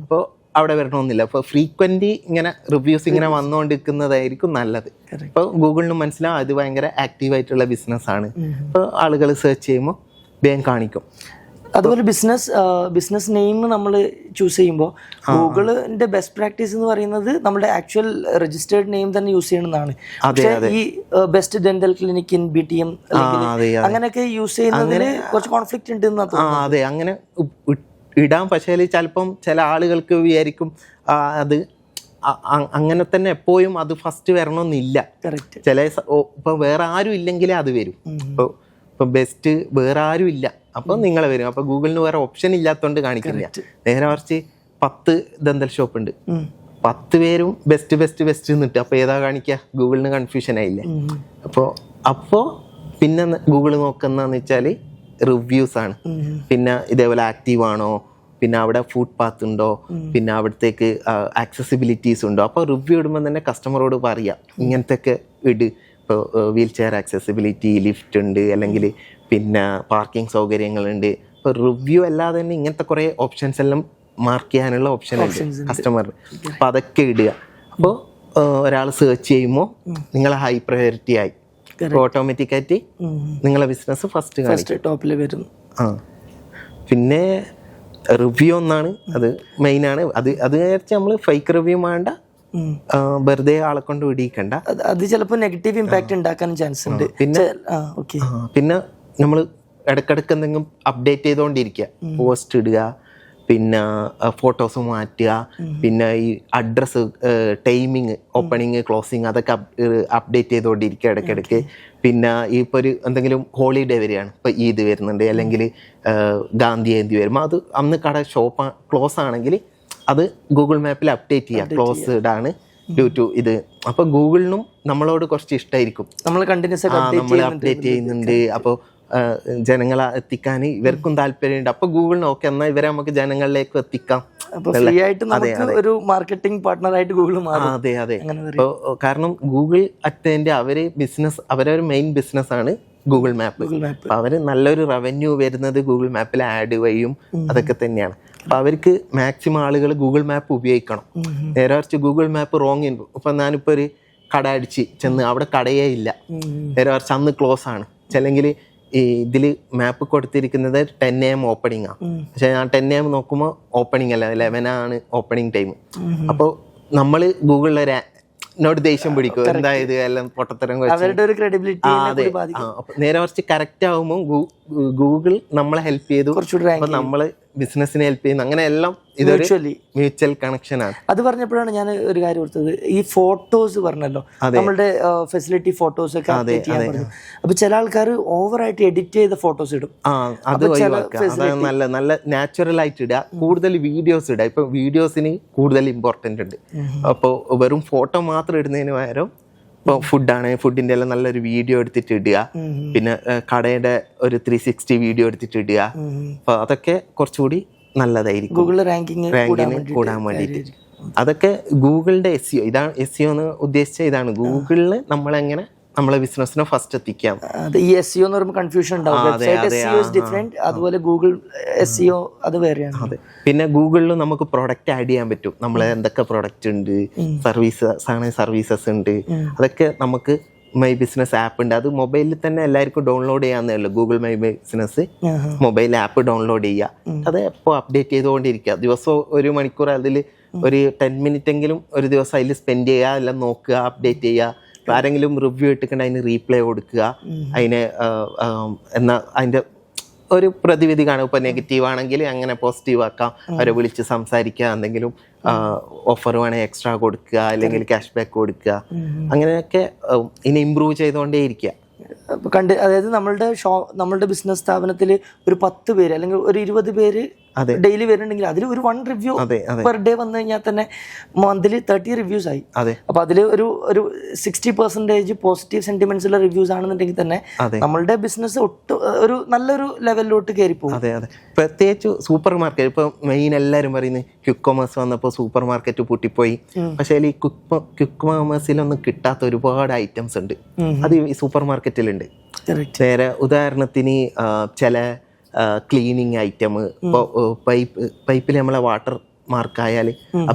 B: അപ്പോൾ അവിടെ വരണമെന്നില്ല. അപ്പോൾ ഫ്രീക്വന്റ് ഇങ്ങനെ റിവ്യൂസ് ഇങ്ങനെ വന്നുകൊണ്ടിരിക്കുന്നതായിരിക്കും നല്ലത്. അപ്പോൾ ഗൂഗിളിന് മനസ്സിലാവും അത് ഭയങ്കര ആക്റ്റീവ് ആയിട്ടുള്ള ബിസിനസ് ആണ്. അപ്പോൾ ആളുകൾ സെർച്ച് ചെയ്യുമ്പോൾ വേഗം കാണിക്കും.
A: അതുപോലെ ബിസിനസ് നെയിം നമ്മൾ ചൂസ് ചെയ്യുമ്പോൾ ഗൂഗിളിന്റെ ബെസ്റ്റ് പ്രാക്ടീസ് എന്ന് പറയുന്നത് നമ്മുടെ ആക്ച്വൽ രജിസ്റ്റേർഡ് നെയിം തന്നെ യൂസ് ചെയ്യണമെന്നാണ്. പക്ഷേ ഈ best dental clinic in BTM അങ്ങനെയൊക്കെ യൂസ് ചെയ്യുന്നതിന് കുറച്ച് കോൺഫ്ലിക്റ്റ് ഉണ്ട് എന്ന് തോന്നുന്നു.
B: അതെ, അങ്ങനെ ഇടാം. പക്ഷേ ചിലപ്പം ചില ആളുകൾക്ക് വിചാരിക്കും അത് അങ്ങനെ തന്നെ എപ്പോഴും അത് ഫസ്റ്റ് വരണമെന്നില്ല. ചില ഇപ്പൊ വേറെ ആരും ഇല്ലെങ്കിലേ അത് വരും. ഇപ്പൊ ബെസ്റ്റ് വേറെ ആരും ഇല്ല, അപ്പൊ നിങ്ങളെ വരും. അപ്പൊ ഗൂഗിളിന് വേറെ ഓപ്ഷൻ ഇല്ലാത്തോണ്ട് കാണിക്കില്ല. നേരെ മറിച്ച് 10 ദന്തൽ ഷോപ്പ് ഉണ്ട്, 10 പേരും ബെസ്റ്റ് എന്നിട്ട് അപ്പൊ ഏതാ കാണിക്കുക? ഗൂഗിളിന് കൺഫ്യൂഷൻ ആയില്ലേ? അപ്പോ പിന്നെ ഗൂഗിൾ നോക്കുന്നതെന്ന് വെച്ചാല് റിവ്യൂസ് ആണ്. പിന്നെ ഇതേപോലെ ആക്റ്റീവ് ആണോ, പിന്നെ അവിടെ ഫുഡ് പാത്ത് ഉണ്ടോ, പിന്നെ അവിടത്തേക്ക് ആക്സസിബിലിറ്റീസ് ഉണ്ടോ. അപ്പോൾ റിവ്യൂ ഇടുമ്പോൾ തന്നെ കസ്റ്റമറോട് പറയാം ഇങ്ങനത്തെ ഒക്കെ ഇട്. ഇപ്പോൾ വീൽ ചെയർ ആക്സസിബിലിറ്റി, ലിഫ്റ്റ് ഉണ്ട്, അല്ലെങ്കിൽ പിന്നെ പാർക്കിംഗ് സൗകര്യങ്ങളുണ്ട്. ഇപ്പോൾ റിവ്യൂ അല്ലാതെ തന്നെ ഇങ്ങനത്തെ കുറേ ഓപ്ഷൻസ് എല്ലാം മാർക്ക് ചെയ്യാനുള്ള ഓപ്ഷൻ ഉണ്ട് കസ്റ്റമറിന്. അപ്പോൾ അതൊക്കെ ഇടുക. അപ്പോൾ ഒരാൾ സെർച്ച് ചെയ്യുമ്പോൾ നിങ്ങളെ ഹൈ പ്രയോറിറ്റി ആയി, ഓട്ടോമാറ്റിക്കായിട്ട് നിങ്ങളെ ബിസിനസ് ഫസ്റ്റ്
A: ടോപ്പിൽ വരും.
B: പിന്നെ റിവ്യൂ ഒന്നാണ്, അത് മെയിനാണ്. അത് വിചാരിച്ച് നമ്മൾ ഫേക്ക് റിവ്യൂ വേണ്ട, വെറുതെ ആളെ കൊണ്ട് വിടിയിക്കണ്ട.
A: അത് ചിലപ്പോൾ നെഗറ്റീവ് ഇമ്പാക്ട് ഉണ്ടാക്കാൻ ചാൻസ് ഉണ്ട്.
B: പിന്നെ നമ്മൾ ഇടയ്ക്കിടയ്ക്ക് എന്തെങ്കിലും അപ്ഡേറ്റ് ചെയ്തുകൊണ്ടിരിക്കുക, പോസ്റ്റ് ഇടുക, പിന്നെ ഫോട്ടോസ് മാറ്റുക, പിന്നെ ഈ അഡ്രസ്സ്, ടൈമിങ്, ഓപ്പണിങ്, ക്ലോസിങ് അതൊക്കെ അപ്ഡേറ്റ് ചെയ്തുകൊണ്ടിരിക്കുക ഇടയ്ക്കിടയ്ക്ക്. പിന്നെ ഈ ഇപ്പോൾ ഒരു എന്തെങ്കിലും ഹോളിഡേ വരികയാണ്, ഇപ്പോൾ ഈദ് വരുന്നുണ്ട് അല്ലെങ്കിൽ ഗാന്ധി ജയന്തി വരുമ്പോൾ അത് അന്ന് കട ഷോപ്പ് ക്ലോസ് ആണെങ്കിൽ അത് ഗൂഗിൾ മാപ്പിൽ അപ്ഡേറ്റ് ചെയ്യുക, ക്ലോസ്ഡ് ആണ് ഡ്യൂ ടു ഇത്. അപ്പോൾ ഗൂഗിളിനും നമ്മളോട് കുറച്ച് ഇഷ്ടമായിരിക്കും,
A: നമ്മൾ
B: അപ്ഡേറ്റ് ചെയ്യുന്നുണ്ട്. അപ്പോൾ ജനങ്ങളെ എത്തിക്കാൻ ഇവർക്കും താല്പര്യമുണ്ട്. അപ്പൊ ഗൂഗിളിന് ഓക്കെ എന്നാൽ ഇവരെ നമുക്ക് ജനങ്ങളിലേക്ക് എത്തിക്കാം.
A: ഒരു മാർക്കറ്റിംഗ് പാർട്ട്ണറായിട്ട് ഗൂഗിൾ മാറും.
B: അതെ. കാരണം ഗൂഗിൾ അവര് ബിസിനസ്, അവരൊരു മെയിൻ ബിസിനസ് ആണ് ഗൂഗിൾ മാപ്പ്. അപ്പൊ അവര് നല്ലൊരു റവന്യൂ വരുന്നത് ഗൂഗിൾ മാപ്പിൽ ആഡ് വഴിയും അതൊക്കെ തന്നെയാണ്. അപ്പൊ അവർക്ക് മാക്സിമം ആളുകൾ ഗൂഗിൾ മാപ്പ് ഉപയോഗിക്കണം. നേരെ മറിച്ച് ഗൂഗിൾ മാപ്പ് റോങ് ഇപ്പൊ ഞാനിപ്പോ ഒരു കട അടിച്ച് ചെന്ന് അവിടെ കടയേ ഇല്ല, നേരെ മറിച്ച് അന്ന് ക്ലോസ് ആണ്, അല്ലെങ്കിൽ ഈ ഇതില് മാപ്പ് കൊടുത്തിരിക്കുന്നത് 10 AM ഓപ്പണിംഗ് ആണ്, പക്ഷെ ഞാൻ 10 AM നോക്കുമ്പോൾ ഓപ്പണിംഗ് അല്ല, 11 ആണ് ഓപ്പണിംഗ് ടൈം. അപ്പോൾ നമ്മള് ഗൂഗിളിലൊരു എന്നോട് ദേഷ്യം പിടിക്കും, എന്തായത് എല്ലാം പൊട്ടത്തരം നേരെ മറിച്ച് കറക്റ്റ് ആകുമ്പോൾ ഗൂഗിൾ നമ്മളെ ഹെൽപ്പ് ചെയ്തു, അപ്പൊ നമ്മള് ബിസിനസ്സിനെ ഹെൽപ്പ് ചെയ്യുന്നു, അങ്ങനെ എല്ലാം ഇതൊരു മ്യൂച്വൽ കണക്ഷൻ ആണ്.
A: അത് പറഞ്ഞപ്പോഴാണ് ഞാൻ ഒരു കാര്യം ഓർത്തത്, ഈ ഫോട്ടോസ് പറഞ്ഞല്ലോ, നമ്മളുടെ ഫെസിലിറ്റി ഫോട്ടോസ് ഒക്കെ അപ്ഡേറ്റ് ചെയ്യാൻ പറഞ്ഞു. അപ്പൊ ചില ആൾക്കാർ ഓവറായിട്ട് എഡിറ്റ് ചെയ്ത ഫോട്ടോസ് ഇടും,
B: അത് നല്ല നല്ല നാച്ചുറൽ ആയിട്ട് ഇടുക, കൂടുതൽ വീഡിയോസ് ഇടുക. ഇപ്പൊ വീഡിയോസിന് കൂടുതൽ ഇമ്പോർട്ടന്റ് ഉണ്ട്. അപ്പോൾ വെറും ഫോട്ടോ മാത്രം ഇടുന്നതിന് പകരം ഇപ്പോൾ ഫുഡാണ്, ഫുഡിന്റെ എല്ലാം നല്ലൊരു വീഡിയോ എടുത്തിട്ട് ഇടുക, പിന്നെ കടയുടെ ഒരു 360 വീഡിയോ എടുത്തിട്ട് ഇടുക. അപ്പൊ അതൊക്കെ കുറച്ചുകൂടി നല്ലതായിരിക്കും
A: ഗൂഗിൾ റാങ്കിങ്ങിന്
B: കൂടാൻ വേണ്ടിയിട്ട്. അതൊക്കെ ഗൂഗിളിന്റെ SEO, ഇതാണ് SEO എന്ന് ഉദ്ദേശിച്ച ഇതാണ്, ഗൂഗിളിന് നമ്മളെങ്ങനെ നമ്മളെ ബിസിനസ്സിനെ ഫസ്റ്റ് എത്തിക്കാം.
A: ഈ SEO എന്ന് പറയുമ്പോൾ കൺഫ്യൂഷൻ ഉണ്ടാവും, വെബ്സൈറ്റ് SEO is different, അതുപോലെ ഗൂഗിൾ SEO അത് വേറെയാണ്.
B: അതെ, പിന്നെ ഗൂഗിളിൽ നമുക്ക് പ്രൊഡക്റ്റ് ആഡ് ചെയ്യാൻ പറ്റും, നമ്മൾ എന്തൊക്കെ പ്രൊഡക്റ്റ് ഉണ്ട്, സർവീസസ് ഉണ്ട്, അതൊക്കെ നമുക്ക് മൈ ബിസിനസ് ആപ്പ് ഉണ്ട്, അത് മൊബൈലിൽ തന്നെ എല്ലാവർക്കും ഡൗൺലോഡ് ചെയ്യാവുന്നേ ഉള്ളൂ. Google my business mobile app download ചെയ്യുക, അത് എപ്പോൾ അപ്ഡേറ്റ് ചെയ്തുകൊണ്ടിരിക്കുക. ദിവസവും 1 മണിക്കൂർ അതിൽ ഒരു 10 മിനിറ്റ് എങ്കിലും ഒരു ദിവസം അതിൽ സ്പെൻഡ് ചെയ്യുക, എല്ലാം നോക്കുക, അപ്ഡേറ്റ് ചെയ്യുക. ആരെങ്കിലും റിവ്യൂ ഇട്ടിട്ടുണ്ട് അതിന് റീപ്ലൈ കൊടുക്കുക, അതിനെ അതിൻ്റെ ഒരു പ്രതിവിധി കാണും. ഇപ്പൊ നെഗറ്റീവ് ആണെങ്കിൽ അങ്ങനെ പോസിറ്റീവ് ആക്കാം, അവരെ വിളിച്ച് സംസാരിക്കുക, എന്തെങ്കിലും ഓഫർ വേണേൽ എക്സ്ട്രാ കൊടുക്കുക, അല്ലെങ്കിൽ ക്യാഷ് ബാക്ക് കൊടുക്കുക, അങ്ങനെയൊക്കെ ഇനി ഇമ്പ്രൂവ് ചെയ്തുകൊണ്ടേ ഇരിക്കുക.
A: അതായത് നമ്മളുടെ ബിസിനസ് സ്ഥാപനത്തിൽ ഒരു 10 പേര് അല്ലെങ്കിൽ ഒരു 20 പേര് ഡെയിലി വരുന്നുണ്ടെങ്കിൽ അതിൽ ഒരു 1 റിവ്യൂ പെർ ഡേ വന്നു കഴിഞ്ഞാൽ തന്നെ മന്ത്ലി 30 റിവ്യൂസ് ആയി. അപ്പൊ അതിൽ ഒരു 60% പോസിറ്റീവ് സെന്റിമെന്റ്സ് ഉള്ള റിവ്യൂസ് ആണെന്നുണ്ടെങ്കിൽ തന്നെ നമ്മളുടെ ബിസിനസ് ഒരു നല്ലൊരു ലെവലിലോട്ട് കയറി പോകും.
B: അതെ അതെ, പ്രത്യേകിച്ച് സൂപ്പർ മാർക്കറ്റ്. ഇപ്പൊ മെയിൻ എല്ലാവരും പറയുന്നത് ക്വിക്ക് കൊമേഴ്സ് വന്നപ്പോൾ സൂപ്പർ മാർക്കറ്റ് പൂട്ടിപ്പോയി, പക്ഷേ ഈ ക്വിക്ക് കൊമേഴ്സിലൊന്നും കിട്ടാത്ത ഒരുപാട് ഐറ്റംസ് ഉണ്ട്, അത് ഈ സൂപ്പർ മാർക്കറ്റിലുണ്ട്. വേറെ ഉദാഹരണത്തിന് ചില ക്ലീനിങ് ഐറ്റം, ഇപ്പോൾ പൈപ്പിൽ നമ്മളെ വാട്ടർ മാർക്കായാൽ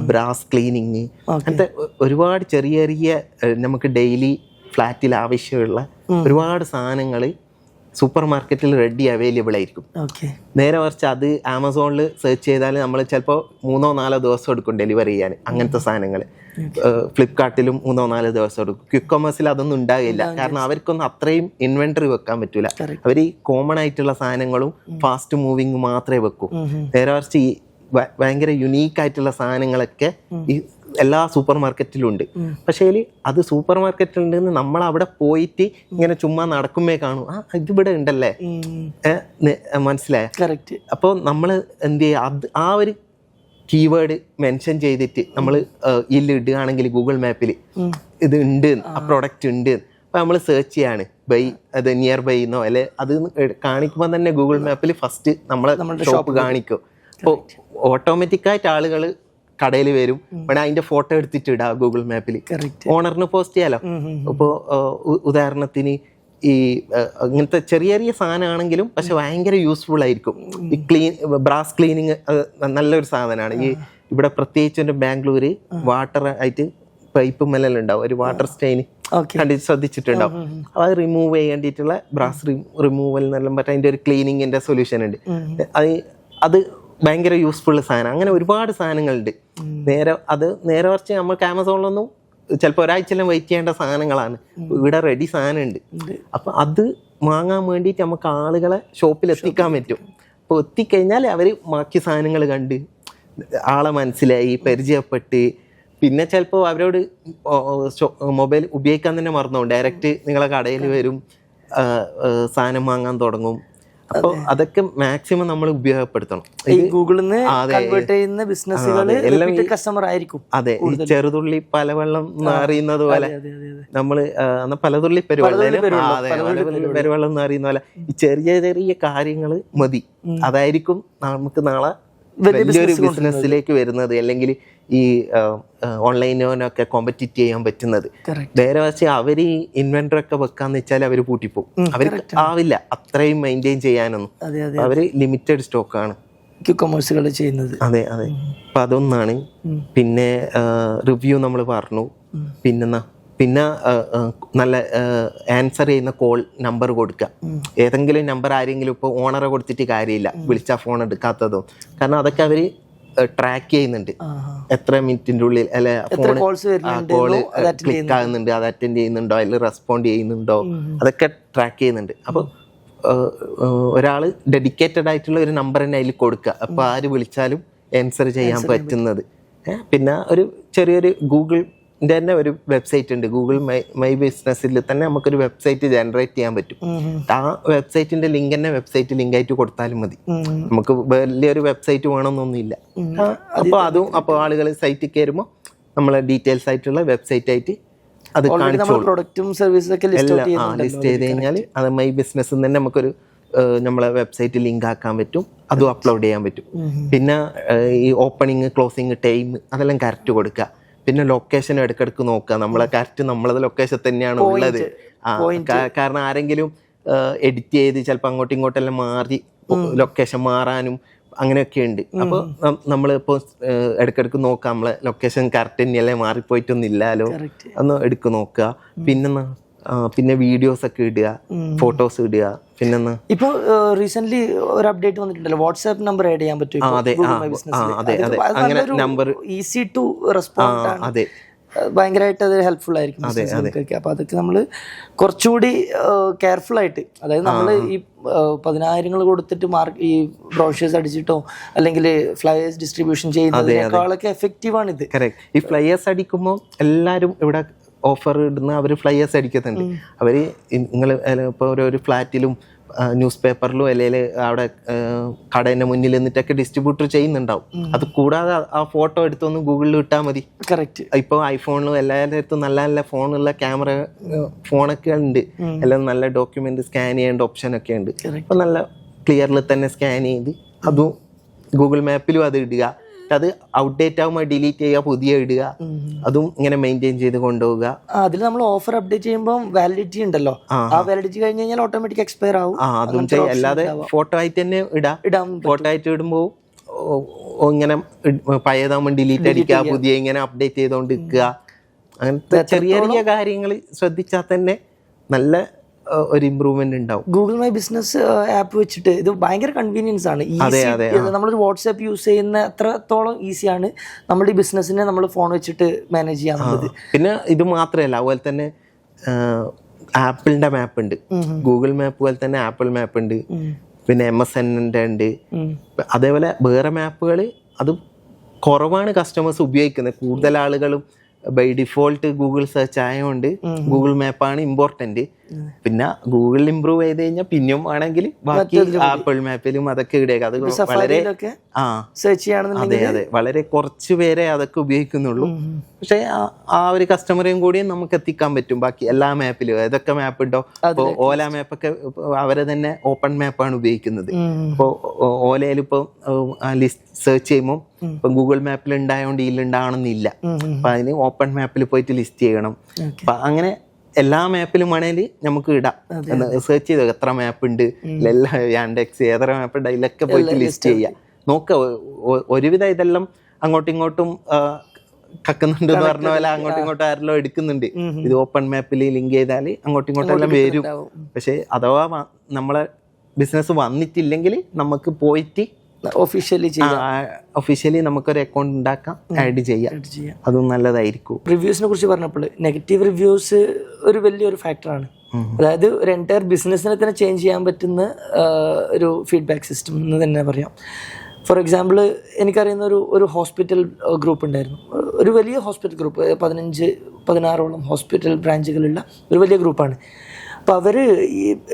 B: ബ്രാസ് ക്ലീനിങ്, അങ്ങനത്തെ ഒരുപാട് ചെറിയ ചെറിയ നമുക്ക് ഡെയിലി ഫ്ലാറ്റിൽ ആവശ്യമുള്ള ഒരുപാട് സാധനങ്ങൾ സൂപ്പർ മാർക്കറ്റിൽ റെഡി അവൈലബിൾ ആയിരിക്കും. നേരെ മറിച്ച് അത് ആമസോണിൽ സെർച്ച് ചെയ്താൽ നമ്മൾ ചിലപ്പോൾ 3-4 ദിവസം എടുക്കും ഡെലിവറി ചെയ്യാൻ അങ്ങനത്തെ സാധനങ്ങൾ. ഫ്ലിപ്കാർട്ടിലും 3-4 ദിവസം എടുക്കും. ക്വിക്ക് കൊമേഴ്സിൽ അതൊന്നും ഉണ്ടാകില്ല, കാരണം അവർക്കൊന്നും അത്രയും ഇൻവെന്ററി വെക്കാൻ പറ്റൂല. അവർ ഈ കോമൺ ആയിട്ടുള്ള സാധനങ്ങളും ഫാസ്റ്റ് മൂവിങ് മാത്രമേ വെക്കൂ. നേരെ മറിച്ച് ഈ ഭയങ്കര യുണീക്ക് ആയിട്ടുള്ള സാധനങ്ങളൊക്കെ ഈ എല്ലാ സൂപ്പർ മാർക്കറ്റിലും ഉണ്ട്. പക്ഷേ അത് സൂപ്പർ മാർക്കറ്റിലുണ്ടെന്ന് നമ്മൾ അവിടെ പോയിട്ട് ഇങ്ങനെ ചുമ്മാ നടക്കുമ്പേ കാണും, ഇതിവിടെ ഉണ്ടല്ലേ, മനസ്സിലായ. അപ്പോൾ നമ്മൾ എന്ത് ചെയ്യുക, ആ ഒരു കീവേഡ് മെൻഷൻ ചെയ്തിട്ട് നമ്മൾ ഇടുകയാണെങ്കിൽ ഗൂഗിൾ മാപ്പിൽ ഇത് ഉണ്ട്, ആ പ്രൊഡക്റ്റ് ഉണ്ട്, അപ്പോൾ നമ്മൾ സെർച്ച് ചെയ്യാണ് ബൈ, അത് നിയർ ബൈ എന്നോ അല്ലെ, അത് കാണിക്കുമ്പോൾ തന്നെ ഗൂഗിൾ മാപ്പിൽ ഫസ്റ്റ് നമ്മളെ ഷോപ്പ് കാണിക്കും. അപ്പോൾ ഓട്ടോമാറ്റിക്കായിട്ട് ആളുകൾ കടയിൽ വരും, വേണേ അതിന്റെ ഫോട്ടോ എടുത്തിട്ട് ഇടാം ഗൂഗിൾ മാപ്പിൽ, ഓണറിന് പോസ്റ്റ് ചെയ്യാലോ. അപ്പോൾ ഉദാഹരണത്തിന് ഈ ഇങ്ങനത്തെ ചെറിയ ചെറിയ സാധനമാണെങ്കിലും പക്ഷെ ഭയങ്കര യൂസ്ഫുൾ ആയിരിക്കും. ഈ ബ്രാസ് ക്ലീനിങ് നല്ലൊരു സാധനമാണ്. ഈ ഇവിടെ പ്രത്യേകിച്ച് ബാംഗ്ലൂര് വാട്ടർ ആയിട്ട് പൈപ്പ് മെല്ലാം ഉണ്ടാവും, ഒരു വാട്ടർ സ്റ്റെയിൻ കണ്ടിട്ട് ശ്രദ്ധിച്ചിട്ടുണ്ടാവും. അത് റിമൂവ് ചെയ്യേണ്ടിയിട്ടുള്ള ബ്രാസ് റിമൂവൽ എന്നെല്ലാം പറ്റും, അതിന്റെ ഒരു ക്ലീനിങ്ങിന്റെ സൊല്യൂഷൻ ഉണ്ട്. അത് ഭയങ്കര യൂസ്ഫുൾ സാധനം. അങ്ങനെ ഒരുപാട് സാധനങ്ങളുണ്ട്. നേരെ മറിച്ച് നമുക്ക് ആമസോണിലൊന്നും ചിലപ്പോൾ ഒരാഴ്ചയെല്ലാം വെയിറ്റ് ചെയ്യേണ്ട സാധനങ്ങളാണ്, ഇവിടെ റെഡി സാധനം ഉണ്ട്. അപ്പൊ അത് വാങ്ങാൻ വേണ്ടിയിട്ട് നമുക്ക് ആളുകളെ ഷോപ്പിൽ എത്തിക്കാൻ പറ്റും. അപ്പോൾ എത്തിക്കഴിഞ്ഞാൽ അവർ ബാക്കി സാധനങ്ങൾ കണ്ട് ആളെ മനസ്സിലായി, പരിചയപ്പെട്ട്, പിന്നെ ചിലപ്പോൾ അവരോട് മൊബൈൽ ഉപയോഗിക്കാൻ തന്നെ മറന്നു ഡയറക്റ്റ് നിങ്ങളെ കടയിൽ വരും, സാധനം വാങ്ങാൻ തുടങ്ങും. അപ്പോൾ അതൊക്കെ മാക്സിമം നമ്മൾ ഉപയോഗപ്പെടുത്തണം.
A: ഗൂഗിളിൽ നിന്ന് കൺവേർട്ട് ചെയ്യുന്ന ബിസിനസ്സുകൾ കസ്റ്റമർ ആയിരിക്കും.
B: അതെ, ഈ ചെറുതുള്ളി പലവെള്ളം അറിയുന്നത് പോലെ നമ്മൾ പലതുള്ളി പെരുവെള്ളം എന്ന് അറിയുന്ന പോലെ ഈ ചെറിയ ചെറിയ കാര്യങ്ങൾ മതി, അതായിരിക്കും നമുക്ക് നാളെ വലിയൊരു ബിസിനസ്സിലേക്ക് വരുന്നത്, അല്ലെങ്കിൽ ഈ ഓൺലൈനൊക്കെ കോമ്പറ്റീറ്റ് ചെയ്യാൻ പറ്റുന്നത്. നേരെ വെച്ച് അവർ ഈ ഇൻവെന്ററി വെക്കാന്ന് വെച്ചാൽ അവർ പൂട്ടിപ്പോവും. അവർക്ക് ആവില്ല അത്രയും മെയിൻറ്റെയിൻ ചെയ്യാനൊന്നും. അവര് ലിമിറ്റഡ് സ്റ്റോക്കാണ്
A: കൊമേഴ്സുകൾ ചെയ്യുന്നത്.
B: അതെ അതെ. അപ്പൊ അതൊന്നാണ്. പിന്നെ റിവ്യൂ നമ്മൾ പറഞ്ഞു. പിന്നെ നല്ല ആൻസർ ചെയ്യുന്ന കോൾ നമ്പർ കൊടുക്കുക. ഏതെങ്കിലും നമ്പർ ആരെങ്കിലും ഇപ്പോൾ ഓണറെ കൊടുത്തിട്ട് കാര്യമില്ല, വിളിച്ചാൽ ഫോൺ എടുക്കാത്തതോ. കാരണം അതൊക്കെ അവര് ട്രാക്ക് ചെയ്യുന്നുണ്ട്, എത്ര മിനിറ്റിന്റെ ഉള്ളിൽ അല്ലെ കോള് ക്ലിക്ക് ആകുന്നുണ്ട്, അത് അറ്റൻഡ് ചെയ്യുന്നുണ്ടോ, അതിൽ റെസ്പോണ്ട് ചെയ്യുന്നുണ്ടോ, അതൊക്കെ ട്രാക്ക് ചെയ്യുന്നുണ്ട്. അപ്പോൾ ഒരാൾ ഡെഡിക്കേറ്റഡ് ആയിട്ടുള്ള ഒരു നമ്പർ തന്നെ അതിൽ കൊടുക്കുക. അപ്പോൾ ആര് വിളിച്ചാലും ആൻസർ ചെയ്യാൻ പറ്റുന്നത്. പിന്നെ ഒരു ചെറിയൊരു ഗൂഗിളിൻ്റെ തന്നെ ഒരു വെബ്സൈറ്റ് ഉണ്ട്. ഗൂഗിൾ മൈ ബിസിനസ്സിൽ തന്നെ നമുക്കൊരു വെബ്സൈറ്റ് ജനറേറ്റ് ചെയ്യാൻ പറ്റും. ആ വെബ്സൈറ്റിന്റെ ലിങ്ക് തന്നെ വെബ്സൈറ്റ് ലിങ്ക് ആയിട്ട് കൊടുത്താലും മതി. നമുക്ക് വലിയൊരു വെബ്സൈറ്റ് വേണമെന്നൊന്നുമില്ല. അപ്പോൾ ആളുകൾ സൈറ്റിൽ കയറുമ്പോൾ നമ്മളെ ഡീറ്റെയിൽസ് ആയിട്ടുള്ള വെബ്സൈറ്റ് ആയിട്ട് അത്
A: പ്രൊഡക്റ്റും സർവീസും ഒക്കെ
B: ലിസ്റ്റ് ചെയ്ത് കഴിഞ്ഞാൽ അത് മൈ ബിസിനസ് തന്നെ നമുക്കൊരു നമ്മളെ വെബ്സൈറ്റ് ലിങ്ക് ആക്കാൻ പറ്റും, അതും അപ്ലോഡ് ചെയ്യാൻ പറ്റും. പിന്നെ ഈ ഓപ്പണിങ് ക്ലോസിങ് ടൈം അതെല്ലാം കറക്റ്റ് കൊടുക്കുക. പിന്നെ ലൊക്കേഷൻ ഇടയ്ക്കിടയ്ക്ക് നോക്കുക, നമ്മളെ കറക്റ്റ് നമ്മളത് ലൊക്കേഷൻ തന്നെയാണ് ഉള്ളത്. കാരണം ആരെങ്കിലും എഡിറ്റ് ചെയ്ത് ചിലപ്പോൾ അങ്ങോട്ടും ഇങ്ങോട്ടെല്ലാം മാറി ലൊക്കേഷൻ മാറാനും അങ്ങനെയൊക്കെ ഉണ്ട്. അപ്പോൾ നമ്മളിപ്പോൾ ഇടയ്ക്കിടയ്ക്ക് നോക്കുക നമ്മളെ ലൊക്കേഷൻ കറക്റ്റ് തന്നെയല്ലേ, മാറിപ്പോയിട്ടൊന്നും ഇല്ലല്ലോ, ഒന്ന് എടുക്ക് നോക്കുക. പിന്നെ വീഡിയോസ് ഒക്കെ ഇടുക, ഫോട്ടോസ് ഇടുക. പിന്നെ
A: ഇപ്പൊ റീസെന്റ് ഒരു അപ്ഡേറ്റ് വന്നിട്ടുണ്ടല്ലോ, വാട്സ്ആപ്പ് നമ്പർ ആഡ് ചെയ്യാൻ പറ്റും.
B: അതെ അങ്ങനെ നമ്പർ
A: ഈസി ടു റെസ്പോണ്ട് ആണ്.
B: അതെ,
A: ഭയങ്കരമായിട്ട് അത് ഹെൽപ്ഫുൾ ആയിരിക്കും. അപ്പൊ അതൊക്കെ നമ്മൾ കുറച്ചുകൂടി കെയർഫുൾ ആയിട്ട്, അതായത് നമ്മൾ ഈ 10,000 കൊടുത്തിട്ട് ഈ ബ്രോഷേഴ്സ് അടിച്ചിട്ടോ അല്ലെങ്കിൽ ഫ്ലയേഴ്സ് ഡിസ്ട്രിബ്യൂഷൻ ചെയ്യുന്നതിനേക്കാളൊക്കെ എഫക്റ്റീവ് ആണ് ഇത്.
B: ഈ ഫ്ലയേഴ്സ് അടിക്കുമ്പോൾ എല്ലാവരും ഇവിടെ ഓഫർ ഇടുന്ന അവർ ഫ്ലയേഴ്സ് അടിക്കുന്നുണ്ട്. അവർ നിങ്ങൾ ഇപ്പോൾ ഒരു ഫ്ലാറ്റിലും ന്യൂസ് പേപ്പറിലും അല്ലെങ്കിൽ അവിടെ കടേൻ്റെ മുന്നിൽ നിന്നിട്ടൊക്കെ ഡിസ്ട്രിബ്യൂട്ടർ ചെയ്യുന്നുണ്ടാവും. അത് കൂടാതെ ആ ഫോട്ടോ എടുത്തൊന്ന് ഗൂഗിളിൽ ഇട്ടാൽ മതി.
A: കറക്റ്റ്.
B: ഇപ്പോൾ ഐഫോണിലും എല്ലായിടത്തും നല്ല നല്ല ഫോണുള്ള ക്യാമറ ഫോണൊക്കെ ഉണ്ട്. എല്ലാം നല്ല ഡോക്യുമെന്റ് സ്കാൻ ചെയ്യേണ്ട ഓപ്ഷനൊക്കെ ഉണ്ട്. അപ്പോൾ നല്ല ക്ലിയറിൽ തന്നെ സ്കാൻ ചെയ്ത് അതും ഗൂഗിൾ മാപ്പിലും അത് ഇടുക. അത് ഔട്ട്ഡേറ്റ് ആകുമ്പോൾ ഡിലീറ്റ് ചെയ്യുക, പുതിയ ഇടുക. അതും ഇങ്ങനെ മെയിൻറ്റെയിൻ ചെയ്ത് കൊണ്ടുപോകുക.
A: അതിൽ നമ്മൾ ഓഫർ അപ്ഡേറ്റ് ചെയ്യുമ്പോൾ വാലിഡിറ്റി ഉണ്ടല്ലോ, ആ വാലിഡിറ്റി കഴിഞ്ഞ് കഴിഞ്ഞാൽ ഓട്ടോമാറ്റിക് എക്സ്പയർ ആവും.
B: അതും ചെയ്യാം. അല്ലാതെ ഫോട്ടോ ആയിട്ട് തന്നെ ഇടാം. ഫോട്ടോ ആയിട്ട് ഇടുമ്പോൾ ഇങ്ങനെ പഴയതാകുമ്പോൾ ഡിലീറ്റ് അടിക്കുക, പുതിയ ഇങ്ങനെ അപ്ഡേറ്റ് ചെയ്തുകൊണ്ടിരിക്കുക. അങ്ങനത്തെ ചെറിയ ചെറിയ കാര്യങ്ങൾ ശ്രദ്ധിച്ചാൽ തന്നെ നല്ല ഒരു ഇമ്പ്രൂവ്മെന്റ് ഉണ്ടാവും.
A: ഗൂഗിൾ മൈ ബിസിനസ് ആപ്പ് വെച്ചിട്ട് ഇത് ഭയങ്കര കൺവീനിയൻസ് ആണ്. നമ്മളൊരു വാട്സ്ആപ്പ് യൂസ് ചെയ്യുന്ന അത്രത്തോളം ഈസിയാണ് നമ്മുടെ ഈ ബിസിനസ്സിനെ നമ്മൾ ഫോൺ വെച്ചിട്ട് മാനേജ് ചെയ്യാറുള്ളത്.
B: പിന്നെ ഇത് മാത്രമല്ല, അതുപോലെ തന്നെ ആപ്പിളിന്റെ മാപ്പ് ഉണ്ട്, ഗൂഗിൾ മാപ്പ് പോലെ തന്നെ ആപ്പിൾ മാപ്പ് ഉണ്ട്, പിന്നെ MSNന്റെ ഉണ്ട്. അതേപോലെ വേറെ മാപ്പുകൾ അത് കുറവാണ് കസ്റ്റമേഴ്സ് ഉപയോഗിക്കുന്നത്. കൂടുതൽ ആളുകളും ബൈ ഡിഫോൾട്ട് ഗൂഗിൾ സെർച്ച് ആയതുകൊണ്ട് ഗൂഗിൾ മാപ്പാണ് ഇമ്പോർട്ടന്റ്. പിന്നെ ഗൂഗിളിൽ ഇമ്പ്രൂവ് ചെയ്ത് കഴിഞ്ഞാൽ പിന്നെയും ആണെങ്കിൽ ബാക്കി ആപ്പിൾ മാപ്പിലും അതൊക്കെ ഇടേക്ക്. അത് വളരെ അതെ വളരെ കുറച്ച് പേരെ അതൊക്കെ ഉപയോഗിക്കുന്നുള്ളൂ. പക്ഷെ ആ ഒരു കസ്റ്റമറേയും കൂടി നമുക്ക് എത്തിക്കാൻ പറ്റും ബാക്കി എല്ലാ മാപ്പിലും. ഏതൊക്കെ മാപ്പ് ഉണ്ടോ, ഇപ്പോൾ ഓല മാപ്പൊക്കെ അവരെ തന്നെ ഓപ്പൺ മാപ്പാണ് ഉപയോഗിക്കുന്നത്. ഇപ്പോൾ ഓലയിൽ ഇപ്പോൾ ലിസ്റ്റ് സെർച്ച് ചെയ്യുമ്പോൾ ഇപ്പൊ ഗൂഗിൾ മാപ്പിൽ ഉണ്ടായതുകൊണ്ട് ഇതിലുണ്ടാവണമെന്നില്ല. അപ്പൊ അതിന് ഓപ്പൺ മാപ്പിൽ പോയിട്ട് ലിസ്റ്റ് ചെയ്യണം. അപ്പൊ അങ്ങനെ എല്ലാ മാപ്പിലും വേണേല് നമുക്ക് ഇടാം. സെർച്ച് ചെയ്ത് എത്ര മാപ്പ് ഉണ്ട്, എല്ലാ യാൻഡെക്സ് ഏതൊരു മാപ്പ് ഉണ്ട് അതിലൊക്കെ പോയിട്ട് ലിസ്റ്റ് ചെയ്യാം. നോക്കുക, ഒരുവിധം ഇതെല്ലാം അങ്ങോട്ടും ഇങ്ങോട്ടും കക്കുന്നുണ്ട് എന്ന് പറഞ്ഞ പോലെ അങ്ങോട്ടും ഇങ്ങോട്ടും ആരെല്ലാം എടുക്കുന്നുണ്ട്. ഇത് ഓപ്പൺ മാപ്പിൽ ലിങ്ക് ചെയ്താൽ അങ്ങോട്ടും ഇങ്ങോട്ടും എല്ലാം വരും. പക്ഷെ അഥവാ നമ്മളെ ബിസിനസ് വന്നിട്ടില്ലെങ്കിൽ നമുക്ക് പോയിട്ട് ഒഫീഷ്യലി നമുക്കൊരു അക്കൗണ്ട് ഉണ്ടാക്കാം, ആഡ് ചെയ്യാം. അതും നല്ലതായിരിക്കും.
A: റിവ്യൂസിനെ കുറിച്ച് പറഞ്ഞപ്പോൾ നെഗറ്റീവ് റിവ്യൂസ് ഒരു വലിയൊരു ഫാക്ടറാണ്. അതായത് ഒരു എൻറ്റയർ ബിസിനസ്സിനെ തന്നെ ചേഞ്ച് ചെയ്യാൻ പറ്റുന്ന ഒരു ഫീഡ്ബാക്ക് സിസ്റ്റം എന്ന് തന്നെ പറയാം. ഫോർ എക്സാമ്പിൾ, എനിക്കറിയുന്ന ഒരു ഹോസ്പിറ്റൽ ഗ്രൂപ്പ് ഉണ്ടായിരുന്നു. ഒരു വലിയ ഹോസ്പിറ്റൽ ഗ്രൂപ്പ്, 15-16ഓളം ഹോസ്പിറ്റൽ ബ്രാഞ്ചുകളുള്ള ഒരു വലിയ ഗ്രൂപ്പാണ്. അപ്പോൾ അവർ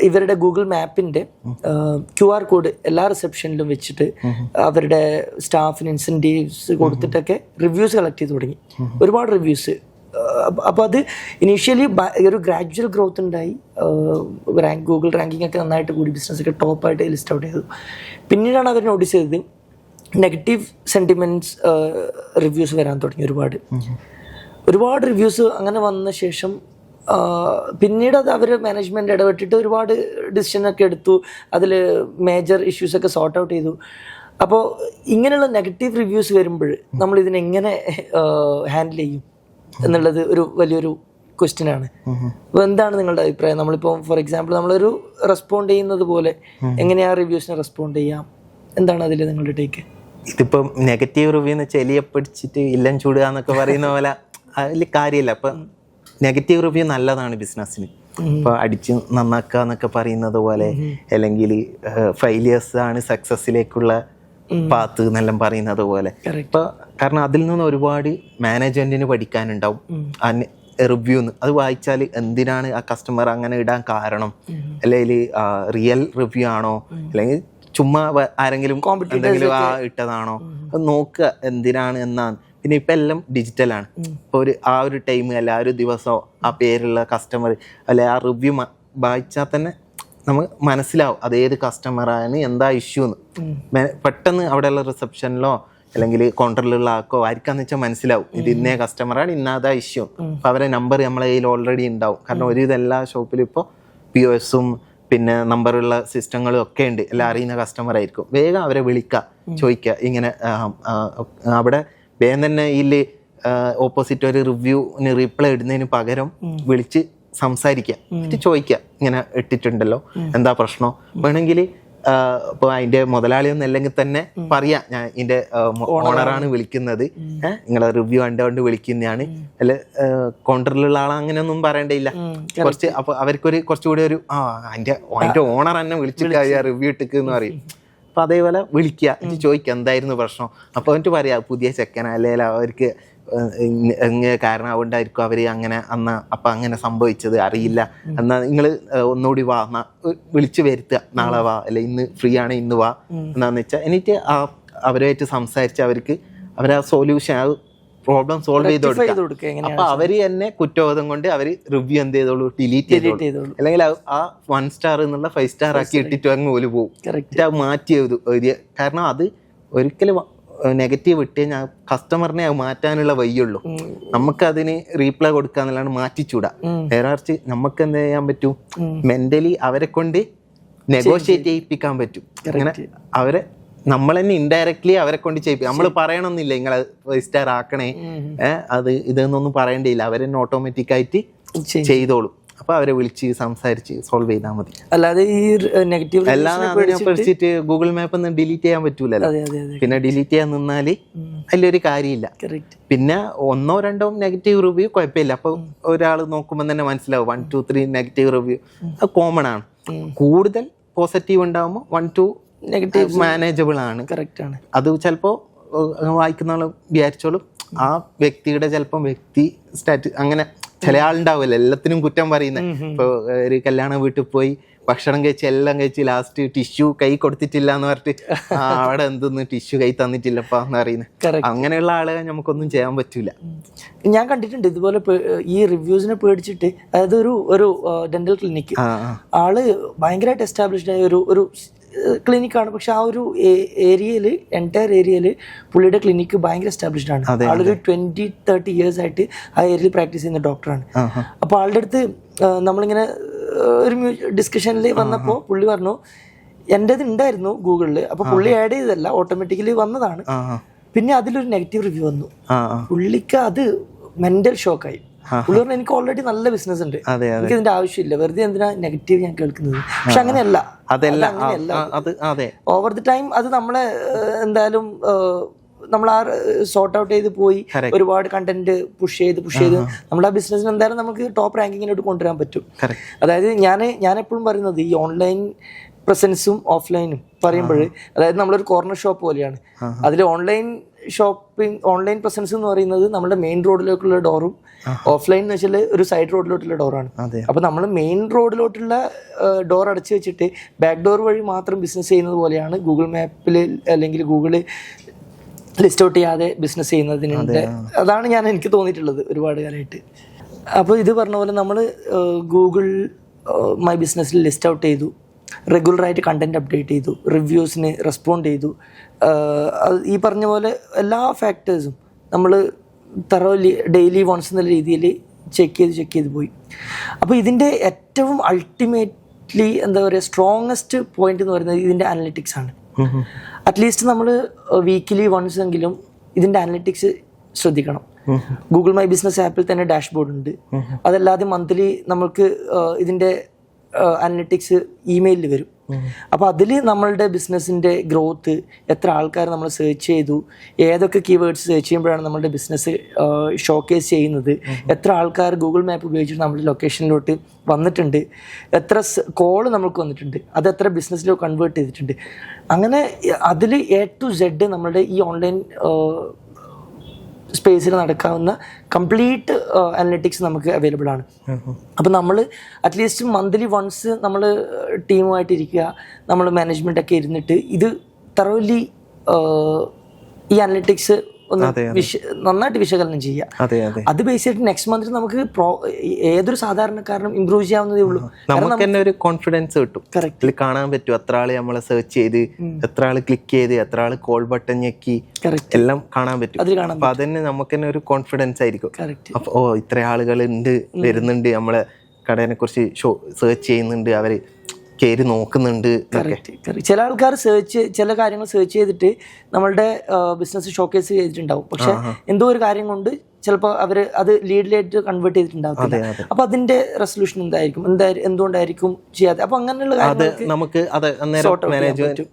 A: ഇവരുടെ ഗൂഗിൾ മാപ്പിൻ്റെ QR കോഡ് എല്ലാ റിസപ്ഷനിലും വെച്ചിട്ട് അവരുടെ സ്റ്റാഫിന് ഇൻസെൻറ്റീവ്സ് കൊടുത്തിട്ടൊക്കെ റിവ്യൂസ് കളക്ട് ചെയ്ത് തുടങ്ങി. ഒരുപാട് റിവ്യൂസ്. അപ്പോൾ അത് ഇനീഷ്യലി ഒരു ഗ്രാജുവൽ ഗ്രോത്ത് ഉണ്ടായി. ഗൂഗിൾ റാങ്കിങ് ഒക്കെ നന്നായിട്ട് കൂടി, ബിസിനസ്സൊക്കെ ടോപ്പായിട്ട് ലിസ്റ്റ് ഔട്ട് ചെയ്തു. പിന്നീടാണ് അവർ നോട്ടീസ് ചെയ്തത് നെഗറ്റീവ് സെൻറ്റിമെൻറ്റ്സ് റിവ്യൂസ് വരാൻ തുടങ്ങി. ഒരുപാട് റിവ്യൂസ് അങ്ങനെ വന്ന ശേഷം പിന്നീട് അത് അവർ മാനേജ്മെൻറ്റ് ഇടപെട്ടിട്ട് ഒരുപാട് ഡിസിഷനൊക്കെ എടുത്തു, അതിൽ മേജർ ഇഷ്യൂസൊക്കെ സോർട്ട് ഔട്ട് ചെയ്തു. അപ്പോൾ ഇങ്ങനെയുള്ള നെഗറ്റീവ് റിവ്യൂസ് വരുമ്പോൾ നമ്മൾ ഇതിനെങ്ങനെ ഹാൻഡിൽ ചെയ്യും എന്നുള്ളത് ഒരു വലിയൊരു ക്വസ്റ്റ്യനാണ്. അപ്പോൾ എന്താണ് നിങ്ങളുടെ അഭിപ്രായം? നമ്മളിപ്പോൾ ഫോർ എക്സാമ്പിൾ നമ്മളൊരു റെസ്പോണ്ട് ചെയ്യുന്നത് പോലെ എങ്ങനെയാ റിവ്യൂസിനെ റെസ്പോണ്ട് ചെയ്യാം? എന്താണ് അതിൽ നിങ്ങളുടെ ടേക്ക്?
B: ഇതിപ്പം നെഗറ്റീവ് റിവ്യൂ എന്ന് വെച്ചാൽ എലിയെ പിടിച്ചിട്ട് ഇല്ലം ചൂടുക എന്നൊക്കെ പറയുന്ന പോലെ അതിൽ കാര്യമില്ല. അപ്പം നെഗറ്റീവ് റിവ്യൂ നല്ലതാണ് ബിസിനസ്സിന്. ഇപ്പോൾ അടിച്ച് നന്നാക്കുക എന്നൊക്കെ പറയുന്നത് പോലെ, അല്ലെങ്കിൽ ഫെയിലിയേഴ്സ് ആണ് സക്സസ്സിലേക്കുള്ള പാത്ത് എന്നെല്ലാം പറയുന്നത് പോലെ. ഇപ്പൊ കാരണം അതിൽ നിന്ന് ഒരുപാട് മാനേജ്മെന്റിന് പഠിക്കാനുണ്ടാവും റിവ്യൂന്ന്. അത് വായിച്ചാൽ എന്തിനാണ് ആ കസ്റ്റമർ അങ്ങനെ ഇടാൻ കാരണം, അല്ലെങ്കിൽ റിയൽ റിവ്യൂ ആണോ, അല്ലെങ്കിൽ ചുമ്മാ ആരെങ്കിലും എന്തെങ്കിലും ഇട്ടതാണോ, അത് നോക്കുക എന്തിനാണ് എന്നാണ്. പിന്നെ ഇപ്പം എല്ലാം ഡിജിറ്റലാണ്. ഇപ്പോൾ ആ ഒരു ടൈം അല്ല ആ ഒരു ദിവസമോ ആ പേരുള്ള കസ്റ്റമർ അല്ലെ ആ റിവ്യൂ വായിച്ചാൽ തന്നെ നമുക്ക് മനസ്സിലാവും അതേത് കസ്റ്റമറാണ്, എന്താ ഇഷ്യൂ എന്ന്. പെട്ടെന്ന് അവിടെയുള്ള റിസപ്ഷനിലോ അല്ലെങ്കിൽ കൗണ്ടറിലുള്ള ആക്കോ ആർക്കാന്ന് വെച്ചാൽ മനസ്സിലാവും ഇത് ഇന്നേ കസ്റ്റമറാണ്, ഇന്നാതാ ഇഷ്യൂ. അപ്പം അവരെ നമ്പർ നമ്മളെ കയ്യിൽ ഓൾറെഡി ഉണ്ടാവും. കാരണം ഒരു ഇതെല്ലാ ഷോപ്പിലും ഇപ്പോൾ POS പിന്നെ നമ്പറുള്ള സിസ്റ്റങ്ങളും ഒക്കെ ഉണ്ട്. എല്ലാം അറിയുന്ന കസ്റ്റമർ ആയിരിക്കും. വേഗം അവരെ വിളിക്കുക, ചോദിക്കുക. ഇങ്ങനെ അവിടെ വേഗം തന്നെ ഇതിൽ ഓപ്പോസിറ്റ് ഒരു റിവ്യൂവിന് റീപ്ലൈ ഇടുന്നതിന് പകരം വിളിച്ച് സംസാരിക്കുക, എന്നിട്ട് ചോദിക്കുക ഇങ്ങനെ ഇട്ടിട്ടുണ്ടല്ലോ എന്താ പ്രശ്നം. വേണമെങ്കിൽ ഇപ്പോൾ അതിന്റെ മുതലാളിയൊന്നും അല്ലെങ്കിൽ തന്നെ പറയാ ഞാൻ ഇതിന്റെ ഓണറാണ് വിളിക്കുന്നത്, നിങ്ങളെ റിവ്യൂ കണ്ടുകൊണ്ട് വിളിക്കുന്നതാണ്, അല്ലെ കൗണ്ടറിലുള്ള ആളെ അങ്ങനെയൊന്നും പറയേണ്ടിയില്ല. കുറച്ച് അപ്പൊ അവർക്കൊരു കുറച്ചുകൂടി ഒരു അതിന്റെ ഓണർ തന്നെ വിളിച്ചിട്ട് റിവ്യൂ ഇട്ടിക്കെന്ന് പറയും. അപ്പൊ അതേപോലെ വിളിക്കുക, ചോദിക്കുക എന്തായിരുന്നു പ്രശ്നം. അപ്പൊ എന്നിട്ട് പറയാ പുതിയ ചെക്കന അല്ലെങ്കിൽ അവർക്ക് കാരണം അതുകൊണ്ടായിരിക്കും അവർ അങ്ങനെ അപ്പം അങ്ങനെ സംഭവിച്ചത് അറിയില്ല എന്നാൽ നിങ്ങൾ ഒന്നുകൂടി വാ, വിളിച്ചു വരുത്തുക, നാളെ വാ, അല്ലെ ഇന്ന് ഫ്രീ ആണ് ഇന്ന് വാ എന്നാന്ന് വെച്ചാൽ എന്നിട്ട് അവരുമായിട്ട് സംസാരിച്ച് അവരെ ആ സൊല്യൂഷൻ ആ പ്രോബ്ലം സോൾവ് ചെയ്ത് കൊടുക്കുക. അപ്പൊ അവര് തന്നെ കുറ്റബോധം കൊണ്ട് അവര് റിവ്യൂ എന്ത് ചെയ്തോളൂ, ഡിലീറ്റ് ചെയ്തോളൂ. അല്ലെങ്കിൽ ആ 1 സ്റ്റാർ എന്നുള്ള 5 സ്റ്റാർ ആക്കി ഇട്ടിട്ട് അങ്ങ് പോലും പോകും. അത് മാറ്റി എഴുതും. കാരണം അത് ഒരിക്കലും നെഗറ്റീവ് ഇട്ട് ഞാൻ കസ്റ്റമറിനെ മാറ്റാനുള്ള വഴിയുള്ളൂ. നമുക്കതിന് റീപ്ലൈ കൊടുക്കാന്നുള്ളതാണ്, മാറ്റിച്ചൂടാ. നേരെ നമുക്ക് എന്ത് ചെയ്യാൻ പറ്റും, മെന്റലി അവരെ കൊണ്ട് നെഗോഷിയേറ്റ് ചെയ്യിപ്പിക്കാൻ പറ്റും. അങ്ങനെ അവരെ നമ്മൾ തന്നെ ഇൻഡയറക്ട്ലി അവരെ കൊണ്ട് ചെയ്യിപ്പിക്കും. നമ്മൾ പറയണമെന്നില്ല നിങ്ങളെ 5 സ്റ്റാർ ആക്കണേ അത് ഇതെന്നൊന്നും പറയേണ്ടിയില്ല. അവരെന്നെ ഓട്ടോമാറ്റിക്കായിട്ട് ചെയ്തോളും. അപ്പൊ അവരെ വിളിച്ച് സംസാരിച്ച് സോൾവ് ചെയ്താൽ മതി.
A: അല്ലാതെ ഈ നെഗറ്റീവ്
B: എല്ലാം പഠിച്ചിട്ട് ഗൂഗിൾ മാപ്പ് ഒന്നും ഡിലീറ്റ് ചെയ്യാൻ പറ്റൂലല്ലോ. പിന്നെ ഡിലീറ്റ് ചെയ്യാൻ നിന്നാല് അതിലൊരു കാര്യമില്ല. പിന്നെ 1 or 2 നെഗറ്റീവ് റിവ്യൂ കുഴപ്പമില്ല. അപ്പൊ ഒരാൾ നോക്കുമ്പോൾ തന്നെ മനസ്സിലാവും 1, 2, 3 നെഗറ്റീവ് റിവ്യൂ അത് കോമൺ ആണ്. കൂടുതൽ പോസിറ്റീവ് ഉണ്ടാവുമ്പോൾ 1, 2 നെഗറ്റീവ് മാനേജബിൾ ആണ്. കറക്റ്റ് ആണ്. അത് ചിലപ്പോ വായിക്കുന്ന ആൾ വിചാരിച്ചോളും ആ വ്യക്തിയുടെ ചിലപ്പം വ്യക്തി സ്റ്റാറ്റ് അങ്ങനെ ചില ആളുണ്ടാവില്ല എല്ലാത്തിനും കുറ്റം പറയുന്നത്. ഇപ്പൊ ഒരു കല്യാണ വീട്ടിൽ പോയി ഭക്ഷണം കഴിച്ച് എല്ലാം കഴിച്ച് ലാസ്റ്റ് ടിഷ്യൂ കൈ കൊടുത്തിട്ടില്ല എന്ന് പറഞ്ഞിട്ട് അവിടെ എന്തെന്ന് ടിഷ്യൂ കൈ തന്നിട്ടില്ലപ്പാ എന്ന് പറയുന്നത്. അങ്ങനെയുള്ള ആളുകൾ നമുക്കൊന്നും ചെയ്യാൻ പറ്റൂല.
A: ഞാൻ കണ്ടിട്ടുണ്ട് ഇതുപോലെ ഈ റിവ്യൂസിനെ പേടിച്ചിട്ട്, അതായത് ഒരു ഡെന്റൽ ക്ലിനിക്ക് ആള് ഭയങ്കരമായിട്ട് എസ്റ്റാബ്ലിഷ്ഡ് ആയ ഒരു ക്ലിനിക്കാണ്. പക്ഷെ ആ ഒരു ഏരിയയില് എൻറ്റയർ ഏരിയയില് പുള്ളിയുടെ ക്ലിനിക്ക് ഭയങ്കര എസ്റ്റാബ്ലിഷ്ഡ് ആണ്. ആളൊരു 20-30 ഇയേഴ്സ് ആയിട്ട് ആ ഏരിയയിൽ പ്രാക്ടീസ് ചെയ്യുന്ന ഡോക്ടറാണ്. അപ്പോൾ ആളുടെ അടുത്ത് നമ്മളിങ്ങനെ ഒരു ഡിസ്കഷനിൽ വന്നപ്പോൾ പുള്ളി പറഞ്ഞു എൻ്റെത് ഉണ്ടായിരുന്നു ഗൂഗിളിൽ, അപ്പോൾ പുള്ളി ആഡ് ചെയ്തതല്ല, ഓട്ടോമാറ്റിക്കലി വന്നതാണ്. പിന്നെ അതിലൊരു നെഗറ്റീവ് റിവ്യൂ വന്നു. പുള്ളിക്ക് അത് മെന്റൽ ഷോക്കായി. പുള്ളി പറഞ്ഞു എനിക്ക് ഓൾറെഡി നല്ല ബിസിനസ് ഉണ്ട്, എനിക്ക് ഇതിന്റെ ആവശ്യമില്ല, വെറുതെ എന്തിനാ നെഗറ്റീവ് ഞാൻ കേൾക്കുന്നത്. പക്ഷെ അങ്ങനെയല്ല, ഓവർ ദി ടൈം അത് നമ്മളെ എന്തായാലും നമ്മൾ ആ സോർട്ട് ഔട്ട് ചെയ്ത് പോയി ഒരുപാട് കണ്ടന്റ് പുഷ് ചെയ്ത് നമ്മുടെ ആ ബിസിനസ്സിന് എന്തായാലും നമുക്ക് ടോപ്പ് റാങ്കിങ്ങിലോട്ട് കൊണ്ടുവരാൻ പറ്റും. അതായത് ഞാൻ എപ്പോഴും പറയുന്നത് ഈ ഓൺലൈൻ പ്രസൻസും ഓഫ്ലൈനും പറയുമ്പോൾ, അതായത് നമ്മളൊരു കോർണർ ഷോപ്പ് പോലെയാണ്. അതിൽ ഓൺലൈൻ ഷോപ്പിംഗ് ഓൺലൈൻ പ്രസൻസ് എന്ന് പറയുന്നത് നമ്മുടെ മെയിൻ റോഡിലേക്കുള്ള ഡോറും, ഓഫ്ലൈൻ എന്ന് വെച്ചാൽ ഒരു സൈഡ് റോഡിലോട്ടുള്ള ഡോറാണ്. അപ്പൊ നമ്മൾ മെയിൻ റോഡിലോട്ടുള്ള ഡോർ അടച്ചു വെച്ചിട്ട് ബാക്ക് ഡോർ വഴി മാത്രം ബിസിനസ് ചെയ്യുന്നത് പോലെയാണ് ഗൂഗിൾ മാപ്പിൽ അല്ലെങ്കിൽ ഗൂഗിള് ലിസ്റ്റ് ഔട്ട് ചെയ്യാതെ ബിസിനസ് ചെയ്യുന്നതിനുണ്ട്. അതാണ് എനിക്ക് തോന്നിയിട്ടുള്ളത് ഒരുപാട് കാലമായിട്ട്. അപ്പോൾ ഇത് പറഞ്ഞ പോലെ നമ്മൾ ഗൂഗിൾ മൈ ബിസിനസ്സിൽ ലിസ്റ്റ് ഔട്ട് ചെയ്തു, റെഗുലറായിട്ട് കണ്ടൻറ് അപ്ഡേറ്റ് ചെയ്തു, റിവ്യൂസിന് റെസ്പോണ്ട് ചെയ്തു. ഈ പറഞ്ഞ പോലെ എല്ലാ ഫാക്ടേഴ്സും നമ്മൾ തറോലി ഡെയിലി വൺസ് എന്നുള്ള രീതിയിൽ ചെക്ക് ചെയ്ത് പോയി. അപ്പോൾ ഇതിൻ്റെ ഏറ്റവും അൾട്ടിമേറ്റ്ലി എന്താ പറയുക സ്ട്രോങ്ങസ്റ്റ് പോയിന്റ് എന്ന് പറയുന്നത് ഇതിൻ്റെ അനലിറ്റിക്സ് ആണ്. അറ്റ്ലീസ്റ്റ് നമ്മൾ വീക്കിലി വൺസ് എങ്കിലും ഇതിൻ്റെ അനലിറ്റിക്സ് ശ്രദ്ധിക്കണം. ഗൂഗിൾ മൈ ബിസിനസ് ആപ്പിൽ തന്നെ ഡാഷ്ബോർഡ് ഉണ്ട്. അതല്ലാതെ മന്ത്ലി നമുക്ക് ഇതിൻ്റെ അനലിറ്റിക്സ് ഇമെയിലിൽ വരും. അപ്പോൾ അതിൽ നമ്മളുടെ ബിസിനസ്സിൻ്റെ ഗ്രോത്ത്, എത്ര ആൾക്കാർ നമ്മൾ സെർച്ച് ചെയ്തു, ഏതൊക്കെ കീവേഡ്സ് സെർച്ച് ചെയ്യുമ്പോഴാണ് നമ്മളുടെ ബിസിനസ് ഷോക്കേസ് ചെയ്യുന്നത്, എത്ര ആൾക്കാർ ഗൂഗിൾ മാപ്പ് ഉപയോഗിച്ചിട്ട് നമ്മുടെ ലൊക്കേഷനിലോട്ട് വന്നിട്ടുണ്ട്, എത്ര കോള് നമുക്ക് വന്നിട്ടുണ്ട്, അത് എത്ര ബിസിനസ്സിലേക്ക് കൺവേർട്ട് ചെയ്തിട്ടുണ്ട്. അങ്ങനെ അതിൽ A to Z നമ്മളുടെ ഈ ഓൺലൈൻ സ്പേസിൽ നടക്കാവുന്ന കംപ്ലീറ്റ് അനലിറ്റിക്സ് നമുക്ക് അവൈലബിൾ ആണ്. അപ്പം നമ്മൾ അറ്റ്ലീസ്റ്റ് മന്ത്ലി വൺസ് നമ്മൾ ടീമുമായിട്ട് ഇരിക്കുക, നമ്മൾ മാനേജ്മെൻ്റൊക്കെ ഇരുന്നിട്ട് ഇത് തറോലി ഈ അനലിറ്റിക്സ് ഒന്ന് നന്നായിട്ട് വിശകലനം ചെയ്യുക. അത് ബേസ് ചെയ്തിട്ട് നെക്സ്റ്റ് മന്തിൽ നമുക്ക് ഏതൊരു സാധാരണക്കാരനും ഇമ്പ്രൂവ് ചെയ്യാവുന്നതേ ഉള്ളൂ.
B: നമുക്ക് തന്നെ ഒരു കോൺഫിഡൻസ് കിട്ടും. കറക്റ്റ് കാണാൻ പറ്റും എത്ര ആള് നമ്മളെ സെർച്ച് ചെയ്ത്, എത്ര ആള് ക്ലിക്ക് ചെയ്ത്, എത്ര ആള് കോൾ ബട്ടൺ ഞെക്കി, എല്ലാം കാണാൻ പറ്റും. അപ്പൊ അതന്നെ നമുക്ക് തന്നെ ഒരു കോൺഫിഡൻസ് ആയിരിക്കും. അപ്പൊ ഇത്ര ആളുകൾ ഉണ്ട്, വരുന്നുണ്ട്, നമ്മളെ കടയെ കുറിച്ച് സെർച്ച് ചെയ്യുന്നുണ്ട്, അവര് കയറി നോക്കുന്നുണ്ട്.
A: ചില ആൾക്കാർ ചില കാര്യങ്ങൾ സെർച്ച് ചെയ്തിട്ട് നമ്മളുടെ ബിസിനസ് ഷോക്കേസ് ചെയ്തിട്ടുണ്ടാവും. പക്ഷെ എന്തോ ഒരു കാര്യം കൊണ്ട് ചിലപ്പോൾ അവർ അത് ലീഡിലായിട്ട് കൺവേർട്ട് ചെയ്തിട്ടുണ്ടാവില്ല. അപ്പൊ അതിന്റെ റെസൊല്യൂഷൻ എന്തായിരിക്കും, എന്തുകൊണ്ടായിരിക്കും ചെയ്യാതെ, അപ്പൊ അങ്ങനെയുള്ള കാര്യങ്ങൾ നമുക്ക്
B: മാനേജ്മെന്റ്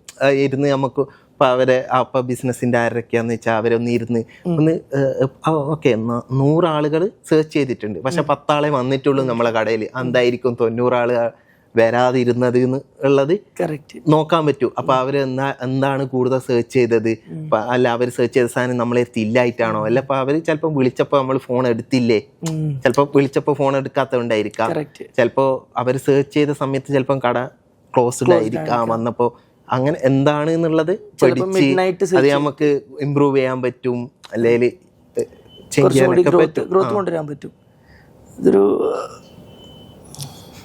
B: ഇരുന്ന് നമുക്ക് അവരെ അപ്പൊ ബിസിനസിന്റെ ആരൊക്കെയാന്ന് വെച്ചാൽ അവരൊന്ന് ഇരുന്ന് ഓക്കെ 100 ആളുകൾ സെർച്ച് ചെയ്തിട്ടുണ്ട്, പക്ഷെ 10 ആളെ വന്നിട്ടുള്ളൂ നമ്മളെ കടയിൽ. എന്തായിരിക്കും 90 ആള് വരാതിരുന്നത് ഉള്ളത് നോക്കാൻ പറ്റൂ. അപ്പൊ അവര് എന്താണ് കൂടുതൽ സെർച്ച് ചെയ്തത്, അല്ല അവർ സെർച്ച് ചെയ്ത സാധനം നമ്മളെ ഇല്ലായിട്ടാണോ, അല്ല അപ്പൊ അവര് ചിലപ്പോ വിളിച്ചപ്പോ നമ്മൾ ഫോൺ എടുത്തില്ലേ, ചിലപ്പോ വിളിച്ചപ്പോ ഫോൺ എടുക്കാത്തതുകൊണ്ടായിരിക്കാം, ചിലപ്പോ അവര് സെർച്ച് ചെയ്ത സമയത്ത് ചിലപ്പം കട ക്ലോസ്ഡ് ആയിരിക്കാം വന്നപ്പോ. അങ്ങനെ എന്താണ് എന്നുള്ളത് പഠിച്ച് അത് നമുക്ക് ഇമ്പ്രൂവ് ചെയ്യാൻ പറ്റും, അല്ലെങ്കിൽ
A: ഗ്രോത്ത് കൊണ്ടുവരാൻ പറ്റും.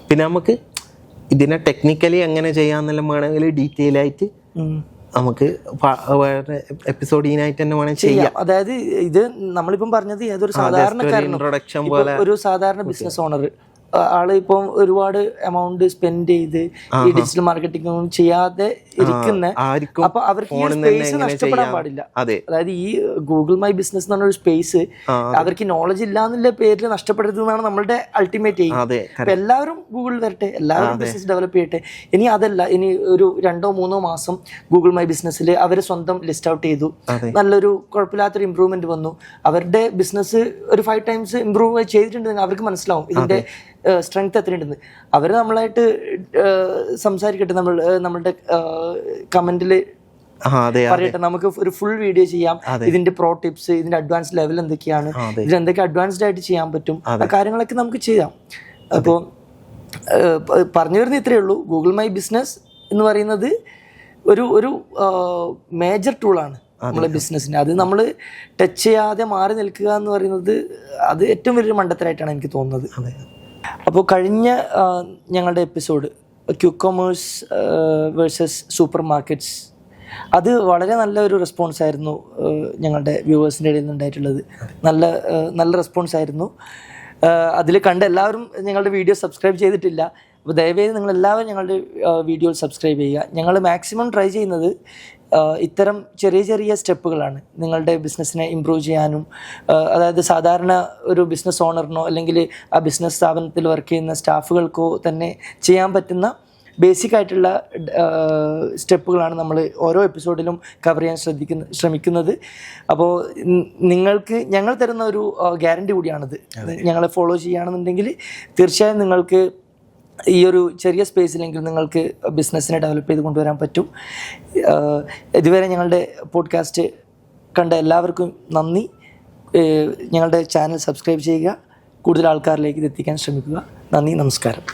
B: പിന്നെ നമുക്ക് ഇതിനെ ടെക്നിക്കലി എങ്ങനെ ചെയ്യാന്നെല്ലാം വേണമെങ്കിൽ ഡീറ്റെയിൽ ആയിട്ട് നമുക്ക് എപ്പിസോഡിനായിട്ട് തന്നെ വേണമെങ്കിൽ ചെയ്യാം.
A: അതായത് ഇത് നമ്മളിപ്പം പറഞ്ഞത് ഏതൊരു സാധാരണക്കാരൻ, ഒരു സാധാരണ ബിസിനസ് ഓണർ ആള് ഇപ്പം ഒരുപാട് എമൗണ്ട് സ്പെൻഡ് ചെയ്ത് ഈ ഡിജിറ്റൽ മാർക്കറ്റിംഗ് ഒന്നും ചെയ്യാതെ ഇരിക്കുന്ന, അപ്പൊ അവർക്ക് ഈ സ്പേസ് നഷ്ടപ്പെടാൻ പാടില്ല. അതായത് ഈ ഗൂഗിൾ മൈ ബിസിനസ് എന്ന് പറഞ്ഞൊരു സ്പേസ് അവർക്ക് നോളജ് ഇല്ല എന്നുള്ള പേരിൽ നഷ്ടപ്പെടരുത് എന്നാണ് നമ്മളുടെ അൾട്ടിമേറ്റ് എയിം. അപ്പൊ എല്ലാവരും ഗൂഗിളിൽ വരട്ടെ, എല്ലാവരും ബിസിനസ് ഡെവലപ്പ് ചെയ്യട്ടെ. ഇനി അതല്ല, ഇനി ഒരു 2-3 മാസം ഗൂഗിൾ മൈ ബിസിനസ്സിൽ അവർ സ്വന്തം ലിസ്റ്റ് ഔട്ട് ചെയ്തു, നല്ലൊരു കുഴപ്പമില്ലാത്തൊരു ഇമ്പ്രൂവ്മെന്റ് വന്നു, അവരുടെ ബിസിനസ് ഒരു 5 times ഇമ്പ്രൂവ് ചെയ്തിട്ടുണ്ടെങ്കിൽ അവർക്ക് മനസ്സിലാവും ഇതിന്റെ സ്ട്രെങ്ത് എത്രയുണ്ടെന്ന്. അവർ നമ്മളായിട്ട് സംസാരിക്കട്ടെ, നമ്മളുടെ കമന്റിൽ പറയട്ടെ, നമുക്ക് ഒരു ഫുൾ വീഡിയോ ചെയ്യാം, ഇതിന്റെ പ്രോ ടിപ്സ്, ഇതിന്റെ അഡ്വാൻസ് ലെവൽ എന്തൊക്കെയാണ്, ഇതിനെന്തൊക്കെ അഡ്വാൻസ്ഡ് ആയിട്ട് ചെയ്യാൻ പറ്റും, ആ കാര്യങ്ങളൊക്കെ നമുക്ക് ചെയ്യാം. അപ്പോൾ പറഞ്ഞു വരുന്ന ഇത്രയേ ഉള്ളൂ. ഗൂഗിൾ മൈ ബിസിനസ് എന്ന് പറയുന്നത് ഒരു മേജർ ടൂളാണ് നമ്മളെ ബിസിനസ്സിന്. അത് നമ്മൾ ടച്ച് ചെയ്യാതെ മാറി നിൽക്കുക എന്ന് പറയുന്നത് അത് ഏറ്റവും വലിയൊരു മണ്ടത്തരായിട്ടാണ് എനിക്ക് തോന്നുന്നത്. അപ്പോൾ കഴിഞ്ഞ ഞങ്ങളുടെ episode quick commerce versus super markets, അത് വളരെ നല്ലൊരു റെസ്പോൺസ് ആയിരുന്നു ഞങ്ങളുടെ വ്യൂവേഴ്സിൻ്റെ ഇടയിൽ നിന്നുണ്ടായിട്ടുള്ളത്. നല്ല റെസ്പോൺസ് ആയിരുന്നു. അതിൽ കണ്ട എല്ലാവരും ഞങ്ങളുടെ വീഡിയോ സബ്സ്ക്രൈബ് ചെയ്തിട്ടില്ല. അപ്പോൾ ദയവേത് നിങ്ങളെല്ലാവരും ഞങ്ങളുടെ വീഡിയോ സബ്സ്ക്രൈബ് ചെയ്യുക. ഞങ്ങൾ മാക്സിമം ട്രൈ ചെയ്യുന്നത് ഇത്തരം ചെറിയ സ്റ്റെപ്പുകളാണ് നിങ്ങളുടെ ബിസിനസ്സിനെ ഇമ്പ്രൂവ് ചെയ്യാനും. അതായത് സാധാരണ ഒരു ബിസിനസ് ഓണറിനോ അല്ലെങ്കിൽ ആ ബിസിനസ് സ്ഥാപനത്തിൽ വർക്ക് ചെയ്യുന്ന സ്റ്റാഫുകൾക്കോ തന്നെ ചെയ്യാൻ പറ്റുന്ന ബേസിക് ആയിട്ടുള്ള സ്റ്റെപ്പുകളാണ് നമ്മൾ ഓരോ എപ്പിസോഡിലും കവർ ചെയ്യാൻ ശ്രമിക്കുന്നത്. അപ്പോൾ നിങ്ങൾക്ക് ഞങ്ങൾ തരുന്ന ഒരു ഗ്യാരണ്ടി കൂടിയാണിത്. ഞങ്ങളെ ഫോളോ ചെയ്യുകയാണെന്നുണ്ടെങ്കിൽ തീർച്ചയായും നിങ്ങൾക്ക് ഈ ഒരു ചെറിയ സ്പേസിലെങ്കിലും നിങ്ങൾക്ക് ബിസിനസ്സിനെ ഡെവലപ്പ് ചെയ്ത് കൊണ്ടുവരാൻ പറ്റും. ഇതുവരെ ഞങ്ങളുടെ പോഡ്കാസ്റ്റ് കണ്ട എല്ലാവർക്കും നന്ദി. ഞങ്ങളുടെ ചാനൽ സബ്സ്ക്രൈബ് ചെയ്യുക, കൂടുതൽ ആൾക്കാരിലേക്ക് ഇത് എത്തിക്കാൻ ശ്രമിക്കുക. നന്ദി, നമസ്കാരം.